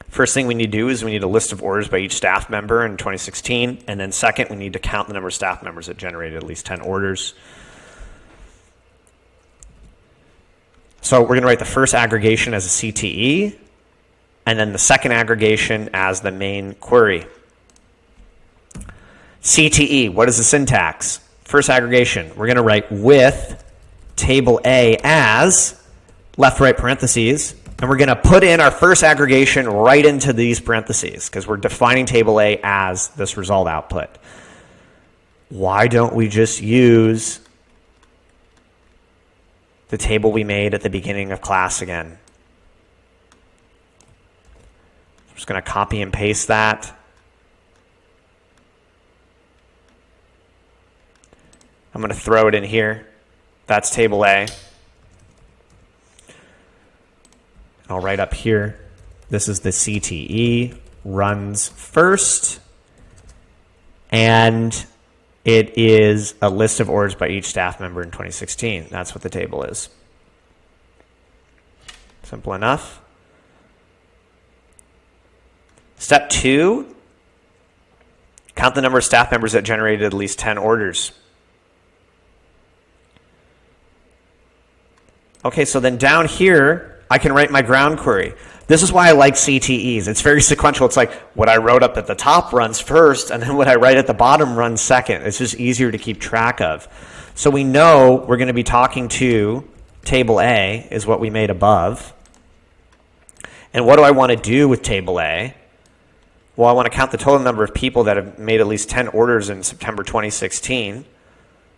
First thing we need to do is we need a list of orders by each staff member in 2016, and then second, we need to count the number of staff members that generated at least 10 orders. So we're going to write the first aggregation as a CTE, and then the second aggregation as the main query. CTE, what is the syntax? First aggregation, we're going to write with table A as, left, right parentheses, and we're going to put in our first aggregation right into these parentheses because we're defining table A as this result output. Why don't we just use the table we made at the beginning of class again? I'm just going to copy and paste that. I'm going to throw it in here. That's table A. I'll write up here, this is the CTE, runs first, and it is a list of orders by each staff member in 2016. That's what the table is. Simple enough. Step 2, count the number of staff members that generated at least 10 orders. Okay, so then down here, I can write my ground query. This is why I like CTEs. It's very sequential. It's like what I wrote up at the top runs first, and then what I write at the bottom runs second. It's just easier to keep track of. So we know we're going to be talking to table A is what we made above. And what do I want to do with table A? Well, I want to count the total number of people that have made at least 10 orders in September 2016.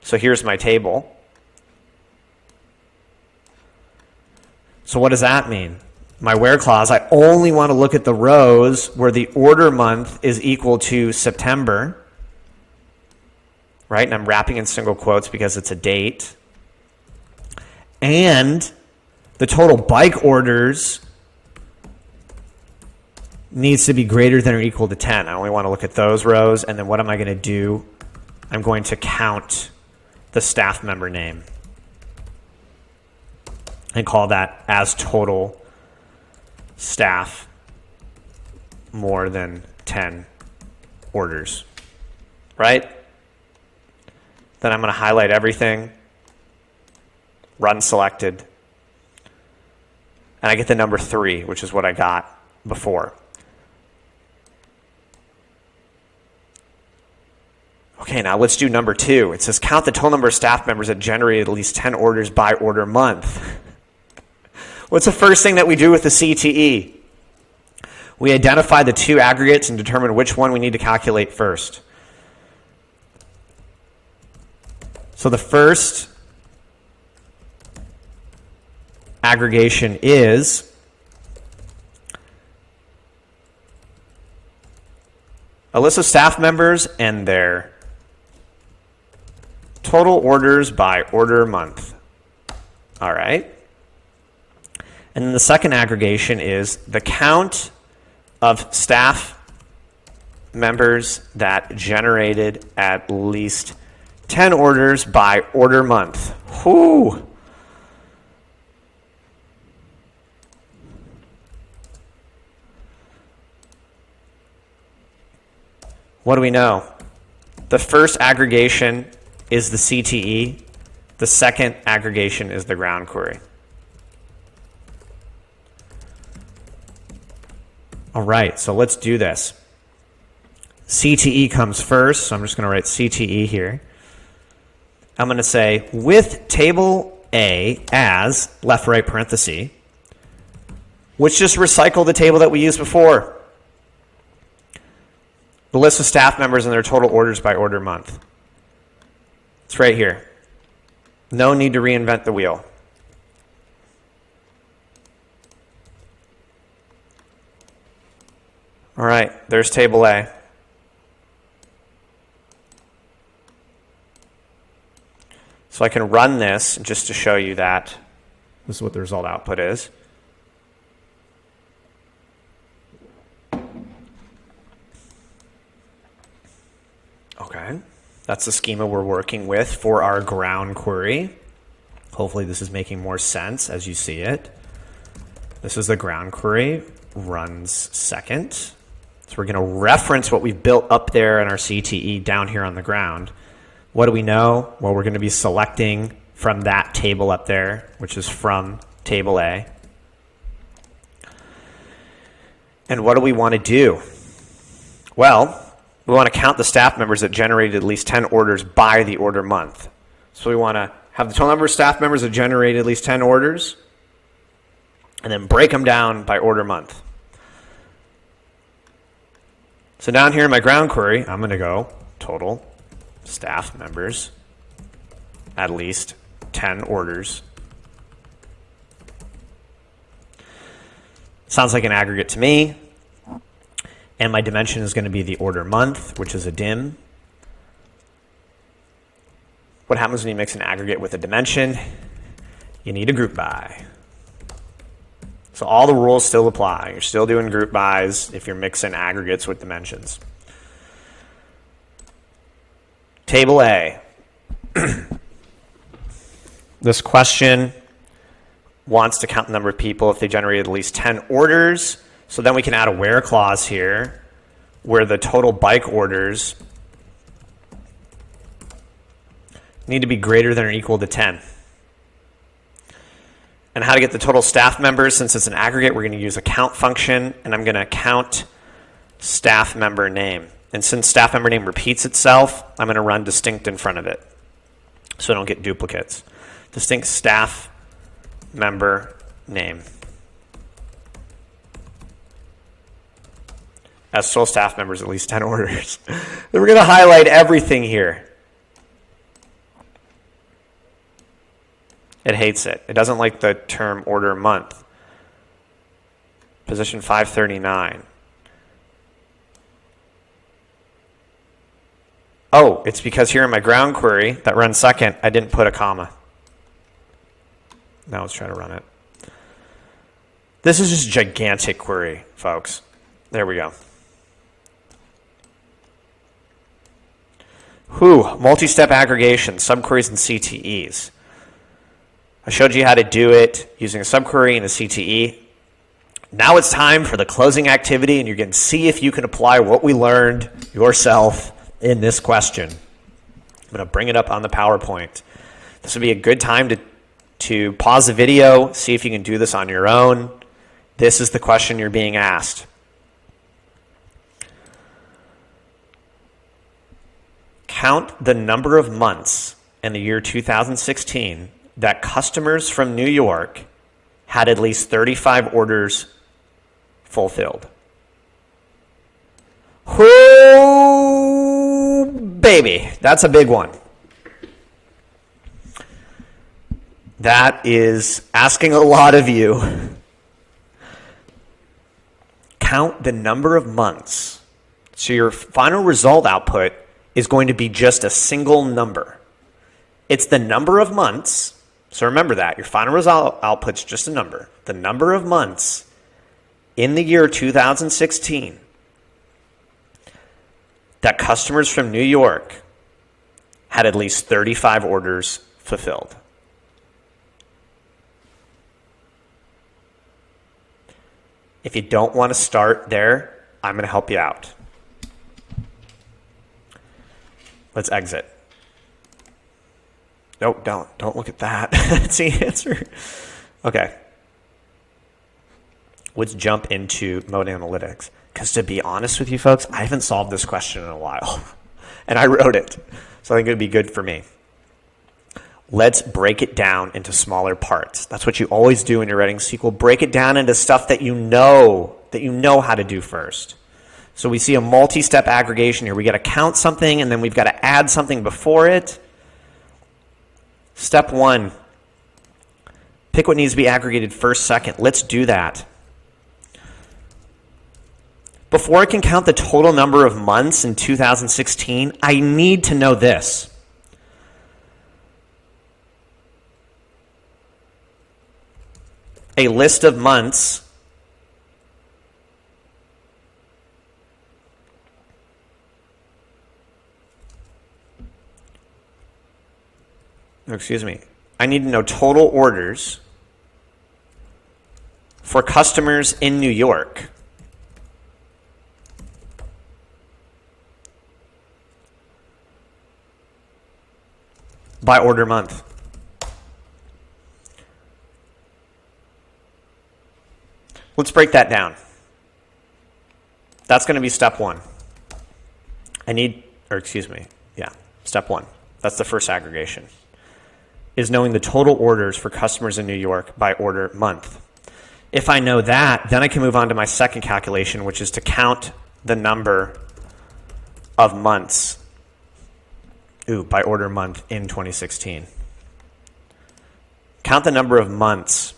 So here's my table. So what does that mean? My where clause, I only want to look at the rows where the order month is equal to September, right? And I'm wrapping in single quotes because it's a date. And the total bike orders needs to be greater than or equal to 10. I only want to look at those rows. And then what am I going to do? I'm going to count the staff member name and call that as total staff more than 10 orders, right? Then I'm going to highlight everything, run selected, and I get the number 3, which is what I got before. Okay, now let's do number 2. It says count the total number of staff members that generated at least 10 orders by order month. What's the first thing that we do with the CTE? We identify the 2 aggregates and determine which one we need to calculate first. So the first aggregation is a list of staff members and their total orders by order month. All right. And then the second aggregation is the count of staff members that generated at least 10 orders by order month. Whew. What do we know? The first aggregation is the CTE. The second aggregation is the ground query. All right, so let's do this. CTE comes first, so I'm just going to write CTE here. I'm going to say with table A as left right parenthesis, which just recycle the table that we used before. The list of staff members and their total orders by order month. It's right here. No need to reinvent the wheel. All right, there's table A. So I can run this just to show you that this is what the result output is. Okay, that's the schema we're working with for our ground query. Hopefully this is making more sense as you see it. This is the ground query, runs second. So we're going to reference what we've built up there in our CTE down here on the ground. What do we know? Well, we're going to be selecting from that table up there, which is from table A. And what do we want to do? Well, we want to count the staff members that generated at least 10 orders by the order month. So we want to have the total number of staff members that generated at least 10 orders, and then break them down by order month. So down here in my ground query, I'm going to go total staff members at least 10 orders. Sounds like an aggregate to me. And my dimension is going to be the order month, which is a dim. What happens when you mix an aggregate with a dimension? You need a group by. So all the rules still apply. You're still doing group bys if you're mixing aggregates with dimensions. Table A. This question wants to count the number of people if they generated at least 10 orders. So then we can add a where clause here where the total bike orders need to be greater than or equal to 10. And how to get the total staff members, since it's an aggregate, we're going to use a count function, and I'm going to count staff member name. And since staff member name repeats itself, I'm going to run distinct in front of it so I don't get duplicates. Distinct staff member name. As total staff members, at least 10 orders. Then we're going to highlight everything here. It hates it. It doesn't like the term order month. Position 539. Oh, it's because here in my ground query that runs second, I didn't put a comma. Now let's try to run it. This is just a gigantic query, folks. There we go. Multi-step aggregation, subqueries and CTEs. I showed you how to do it using a subquery and a CTE. Now it's time for the closing activity, and you can see if you can apply what we learned yourself in this question. I'm going to bring it up on the PowerPoint. This would be a good time to pause the video, see if you can do this on your own. This is the question you're being asked. Count the number of months in the year 2016 that customers from New York had at least 35 orders fulfilled. Whoo, baby, that's a big one. That is asking a lot of you. Count the number of months. So your final result output is going to be just a single number. It's the number of months. So remember that. Your final result output's just a number. The number of months in the year 2016 that customers from New York had at least 35 orders fulfilled. If you don't want to start there, I'm going to help you out. Let's exit. Nope, don't look at that. That's the answer. Okay. Let's jump into Mode Analytics. Because to be honest with you folks, I haven't solved this question in a while. And I wrote it. So I think it would be good for me. Let's break it down into smaller parts. That's what you always do when you're writing SQL. Break it down into stuff that you know how to do first. So we see a multi-step aggregation here. We got to count something, and then we've got to add something before it. Step one, pick what needs to be aggregated first, second. Let's do that. Before I can count the total number of months in 2016, I need to know this. A list of months I need to know total orders for customers in New York. By order month. Let's break that down. That's going to be step one. Step one. That's the first aggregation. Is knowing the total orders for customers in New York by order month. If I know that, then I can move on to my second calculation, which is to count the number of months by order month in 2016. Count the number of months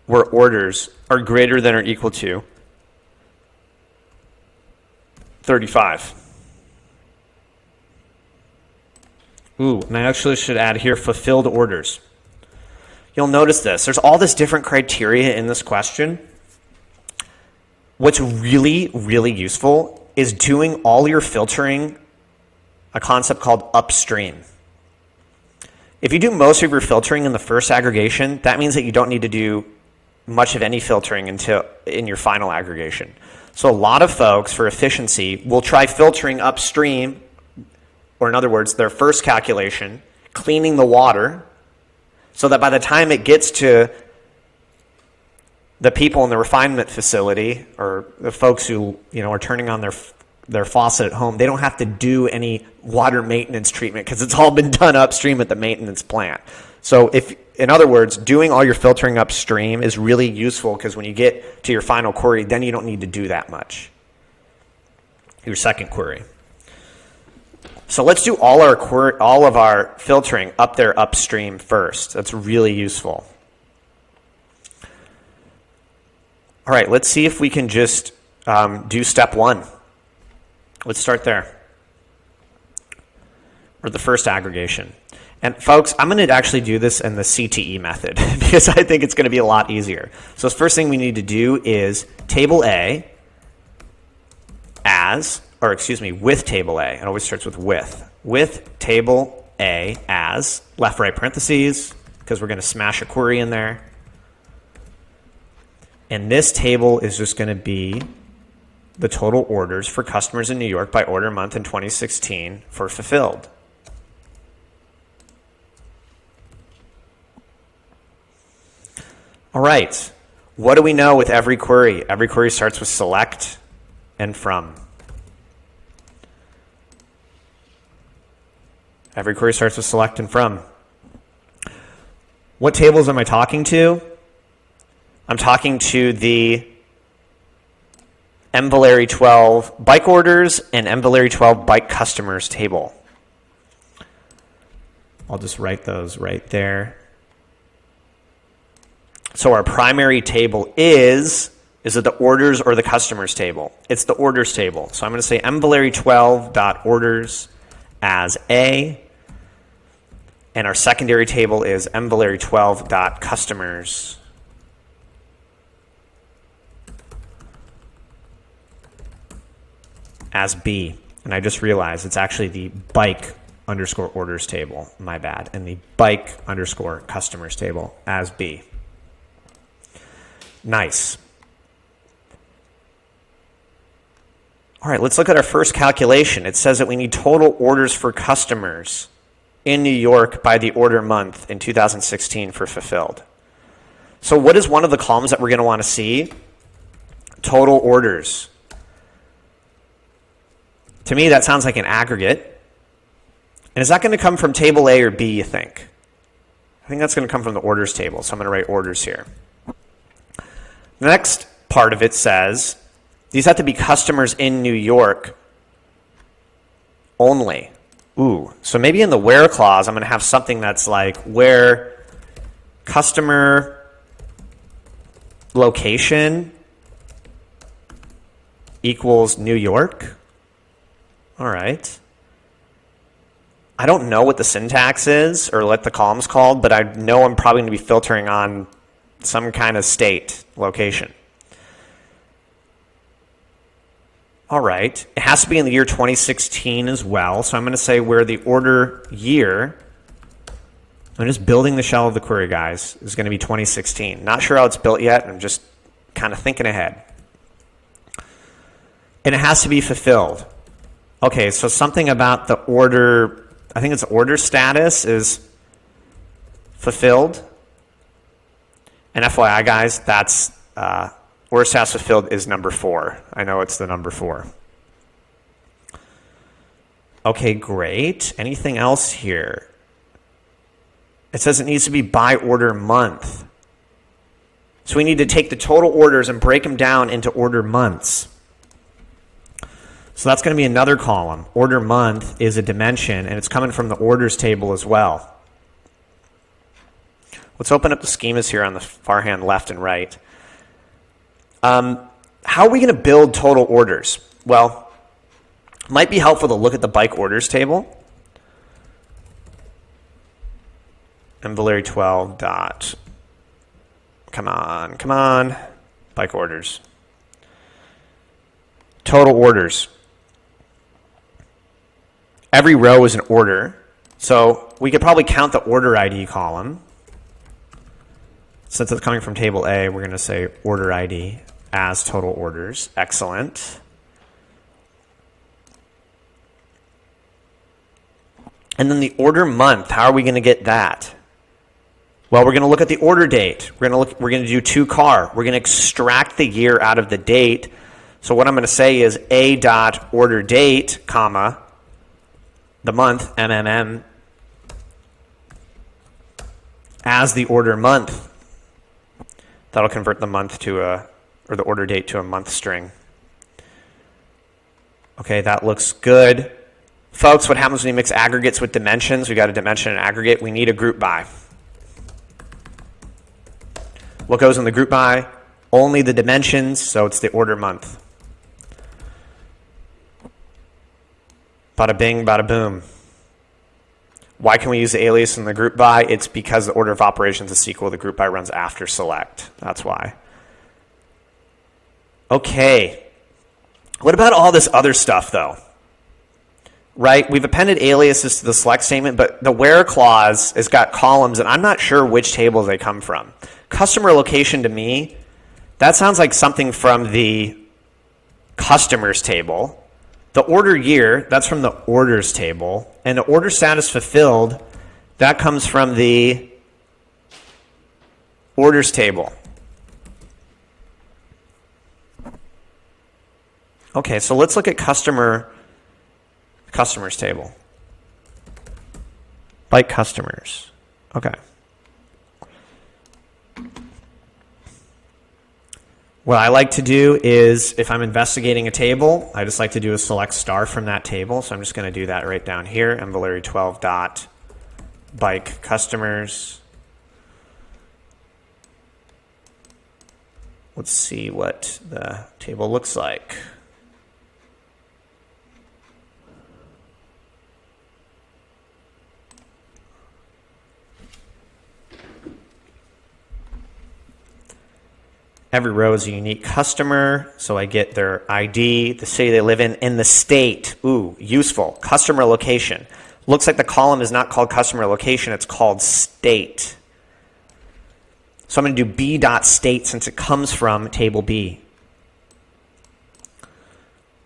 where orders are greater than or equal to 35. And I actually should add here fulfilled orders. You'll notice this. There's all this different criteria in this question. What's really, really useful is doing all your filtering, a concept called upstream. If you do most of your filtering in the first aggregation, that means that you don't need to do much of any filtering in your final aggregation. So a lot of folks, for efficiency, will try filtering upstream, or in other words, their first calculation, cleaning the water, so that by the time it gets to the people in the refinement facility, or the folks who are turning on their faucet at home, they don't have to do any water maintenance treatment because it's all been done upstream at the maintenance plant. So in other words, doing all your filtering upstream is really useful because when you get to your final query, then you don't need to do that much. Your second query. So let's do all of our filtering up there upstream first. That's really useful. All right, let's see if we can just do step 1. Let's start there. Or the first aggregation. And folks, I'm going to actually do this in the CTE method because I think it's going to be a lot easier. So the first thing we need to do is table A with table A. It always starts with with. With table A as left right parentheses because we're going to smash a query in there. And this table is just going to be the total orders for customers in New York by order month in 2016 for fulfilled. All right, what do we know with every query? Every query starts with select and from. Every query starts with select and from. What tables am I talking to? I'm talking to the MValeri 12 bike orders and MValeri 12 bike customers table. I'll just write those right there. So our primary table is it the orders or the customers table? It's the orders table. So I'm going to say MValeri12.orders as A. And our secondary table is MValeri12.customers as B. And I just realized it's actually the bike underscore orders table. My bad. And the bike underscore customers table as B. Nice. All right, let's look at our first calculation. It says that we need total orders for customers in New York by the order month in 2016 for fulfilled. So what is one of the columns that we're going to want to see? Total orders. To me, that sounds like an aggregate. And is that going to come from table A or B, you think? I think that's going to come from the orders table, so I'm going to write orders here. The next part of it says these have to be customers in New York only. Ooh, so maybe in the where clause, I'm going to have something that's like where customer location equals New York. All right. I don't know what the syntax is or what the column's called, but I know I'm probably going to be filtering on some kind of state location. All right. It has to be in the year 2016 as well. So I'm going to say where the order year, I'm just building the shell of the query, guys, is going to be 2016. Not sure how it's built yet. I'm just kind of thinking ahead. And it has to be fulfilled. Okay, so something about the order, I think it's order status is fulfilled. And FYI, guys, that's order status fulfilled is number 4. I know it's the number 4. Okay, great. Anything else here? It says it needs to be by order month. So we need to take the total orders and break them down into order months. So that's going to be another column. Order month is a dimension, and it's coming from the orders table as well. Let's open up the schemas here on the far hand left and right. How are we going to build total orders? Well, it might be helpful to look at the bike orders table. MValeri 12 dot, come on, bike orders. Total orders. Every row is an order, so we could probably count the order ID column. Since it's coming from table A, we're going to say order ID as total orders. Excellent. And then the order month, how are we going to get that? Well, we're going to look at the order date. We're going to do to_car. We're going to extract the year out of the date. So what I'm going to say is a dot order date, comma, the month, MMM, as the order month. That'll convert the month to or the order date to a month string. Okay, that looks good. Folks, what happens when you mix aggregates with dimensions? We got a dimension and aggregate. We need a group by. What goes in the group by? Only the dimensions, so it's the order month. Bada bing, bada boom. Why can we use the alias in the group by? It's because the order of operations is SQL. The group by runs after select. That's why. Okay. What about all this other stuff, though? Right? We've appended aliases to the select statement, but the where clause has got columns, and I'm not sure which tables they come from. Customer location to me, that sounds like something from the customers table. The order year, that's from the orders table. And the order status fulfilled, that comes from the orders table. Okay, so let's look at customers table. Like customers. Okay. What I like to do is, if I'm investigating a table, I just like to do a select star from that table. So I'm just going to do that right down here. Mvaleri 12 dot bike customers. Let's see what the table looks like. Every row is a unique customer, so I get their ID, the city they live in, and the state. Ooh, useful. Customer location. Looks like the column is not called customer location, it's called state. So I'm going to do b.state since it comes from table B.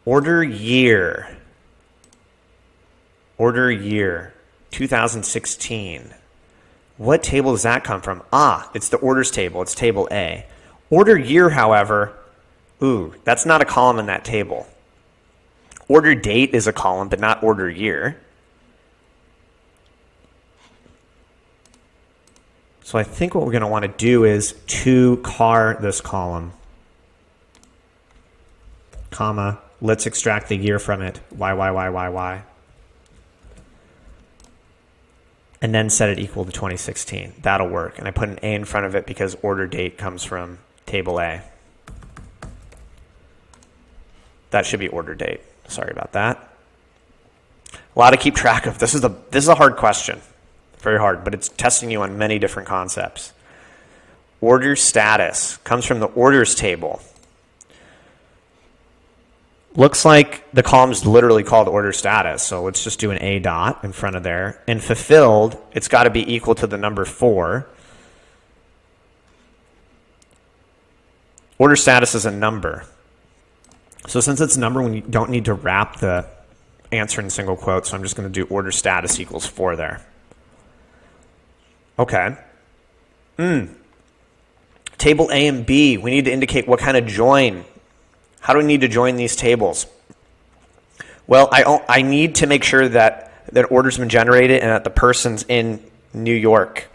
Order year. Order year, 2016. What table does that come from? Ah, it's the orders table. It's table A. Order year, however, ooh, that's not a column in that table. Order date is a column, but not order year. So I think what we're going to want to do is to car this column, comma, let's extract the year from it, y. And then set it equal to 2016. That'll work. And I put an A in front of it because order date comes from table A. That should be order date. Sorry about that. A lot to keep track of. This is a hard question. Very hard, but it's testing you on many different concepts. Order status comes from the orders table. Looks like the column's literally called order status, so let's just do an A dot in front of there. And fulfilled, it's got to be equal to the number 4. Order status is a number. So since it's a number, we don't need to wrap the answer in single quotes, so I'm just going to do order status equals 4 there. Okay. Table A and B, we need to indicate what kind of join. How do we need to join these tables? Well, I need to make sure that order's been generated and that the person's in New York.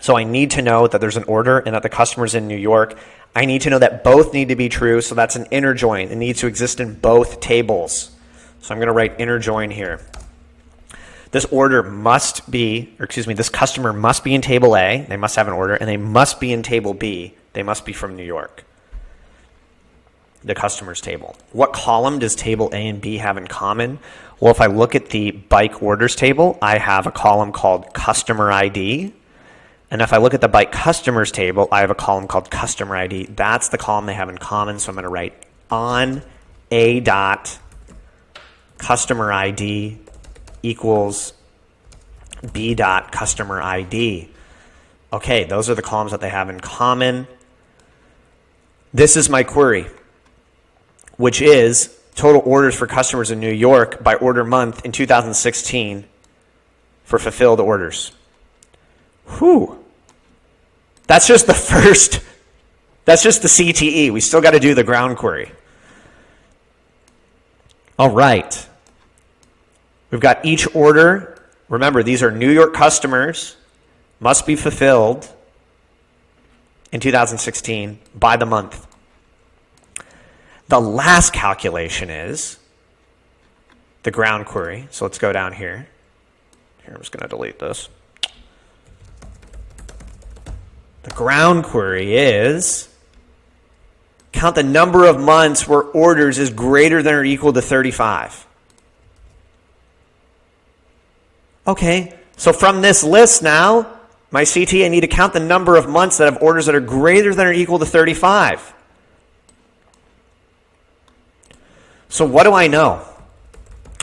So I need to know that there's an order and that the customer's in New York. I need to know that both need to be true, so that's an inner join. It needs to exist in both tables. So I'm going to write inner join here. This order must be, this customer must be in table A. They must have an order, and they must be in table B. They must be from New York. The customers table. What column does table A and B have in common? Well, if I look at the bike orders table, I have a column called customer ID. And if I look at the bike customers table, I have a column called customer ID. That's the column they have in common. So I'm going to write on A dot customer ID equals B dot customer ID. Okay, those are the columns that they have in common. This is my query, which is total orders for customers in New York by order month in 2016 for fulfilled orders. Whew. That's just the first, that's just the CTE. We still got to do the ground query. All right. We've got each order. Remember, these are New York customers, must be fulfilled in 2016 by the month. The last calculation is the ground query. So let's go down here. Here, I'm just going to delete this. The ground query is count the number of months where orders is greater than or equal to 35. Okay, so from this list now, my CTE, I need to count the number of months that have orders that are greater than or equal to 35. So what do I know?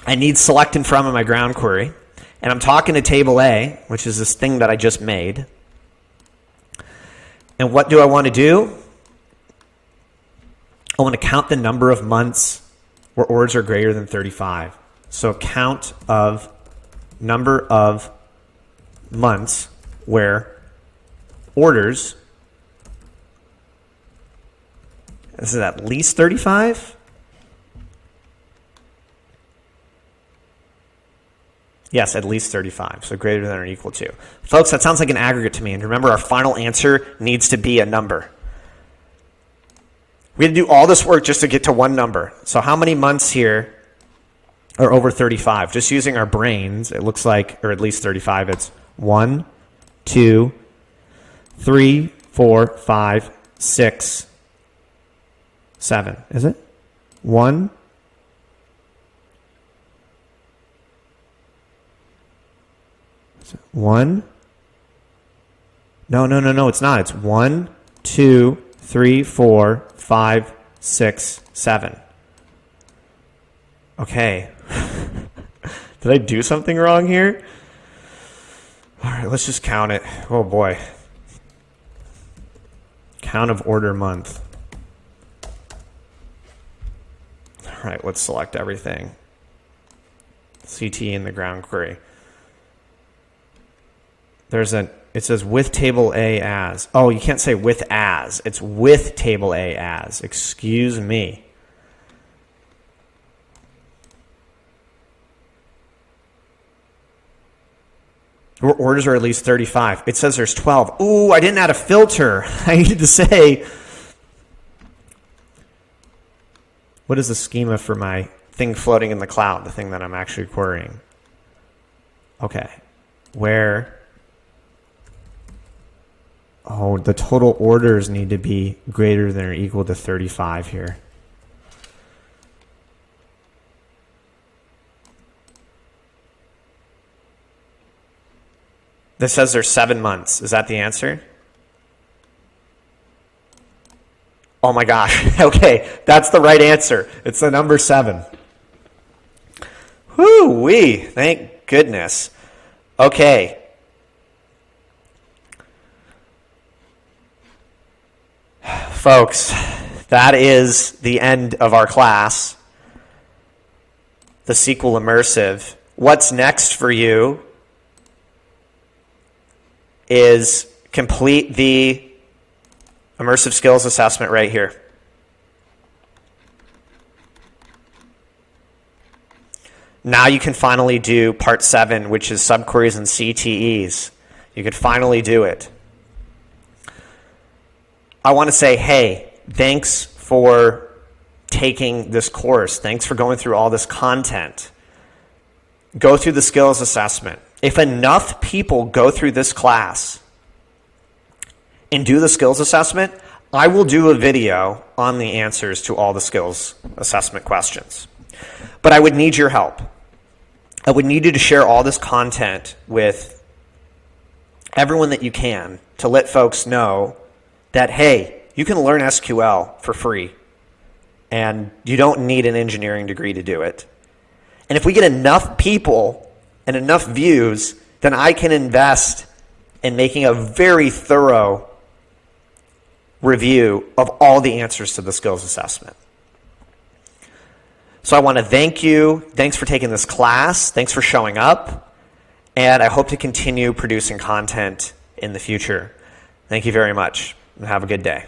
I need select and from in my ground query, and I'm talking to table A, which is this thing that I just made. And what do I want to do? I want to count the number of months where orders are greater than 35. So count of number of months where orders, this is at least 35? Yes, at least 35, so greater than or equal to. Folks, that sounds like an aggregate to me, and remember our final answer needs to be a number. We had to do all this work just to get to one number. So how many months here are over 35? Just using our brains, it looks like, or at least 35, it's 1, 2, 3, 4, 5, 6, 7. Is it? 1, 1. No, it's not. It's 1, 2, 3, 4, 5, 6, 7. Okay. Did I do something wrong here? All right, let's just count it. Oh boy. Count of order month. All right, let's select everything. CTE in the ground query. It says with table A as. Oh, you can't say with as. It's with table A as. Excuse me. Where orders are at least 35. It says there's 12. Ooh, I didn't add a filter. I needed to say, what is the schema for my thing floating in the cloud, the thing that I'm actually querying? Okay. Where... Oh, the total orders need to be greater than or equal to 35 here. This says there's 7 months. Is that the answer? Oh my gosh. Okay, that's the right answer. It's the number 7. Whoo-wee. Thank goodness. Okay. Folks, that is the end of our class, the SQL Immersive. What's next for you is complete the Immersive Skills Assessment right here. Now you can finally do Part 7, which is Subqueries and CTEs. You can finally do it. I want to say, hey, thanks for taking this course. Thanks for going through all this content. Go through the skills assessment. If enough people go through this class and do the skills assessment, I will do a video on the answers to all the skills assessment questions. But I would need your help. I would need you to share all this content with everyone that you can to let folks know that, hey, you can learn SQL for free, and you don't need an engineering degree to do it. And if we get enough people and enough views, then I can invest in making a very thorough review of all the answers to the skills assessment. So I want to thank you. Thanks for taking this class. Thanks for showing up. And I hope to continue producing content in the future. Thank you very much, and have a good day.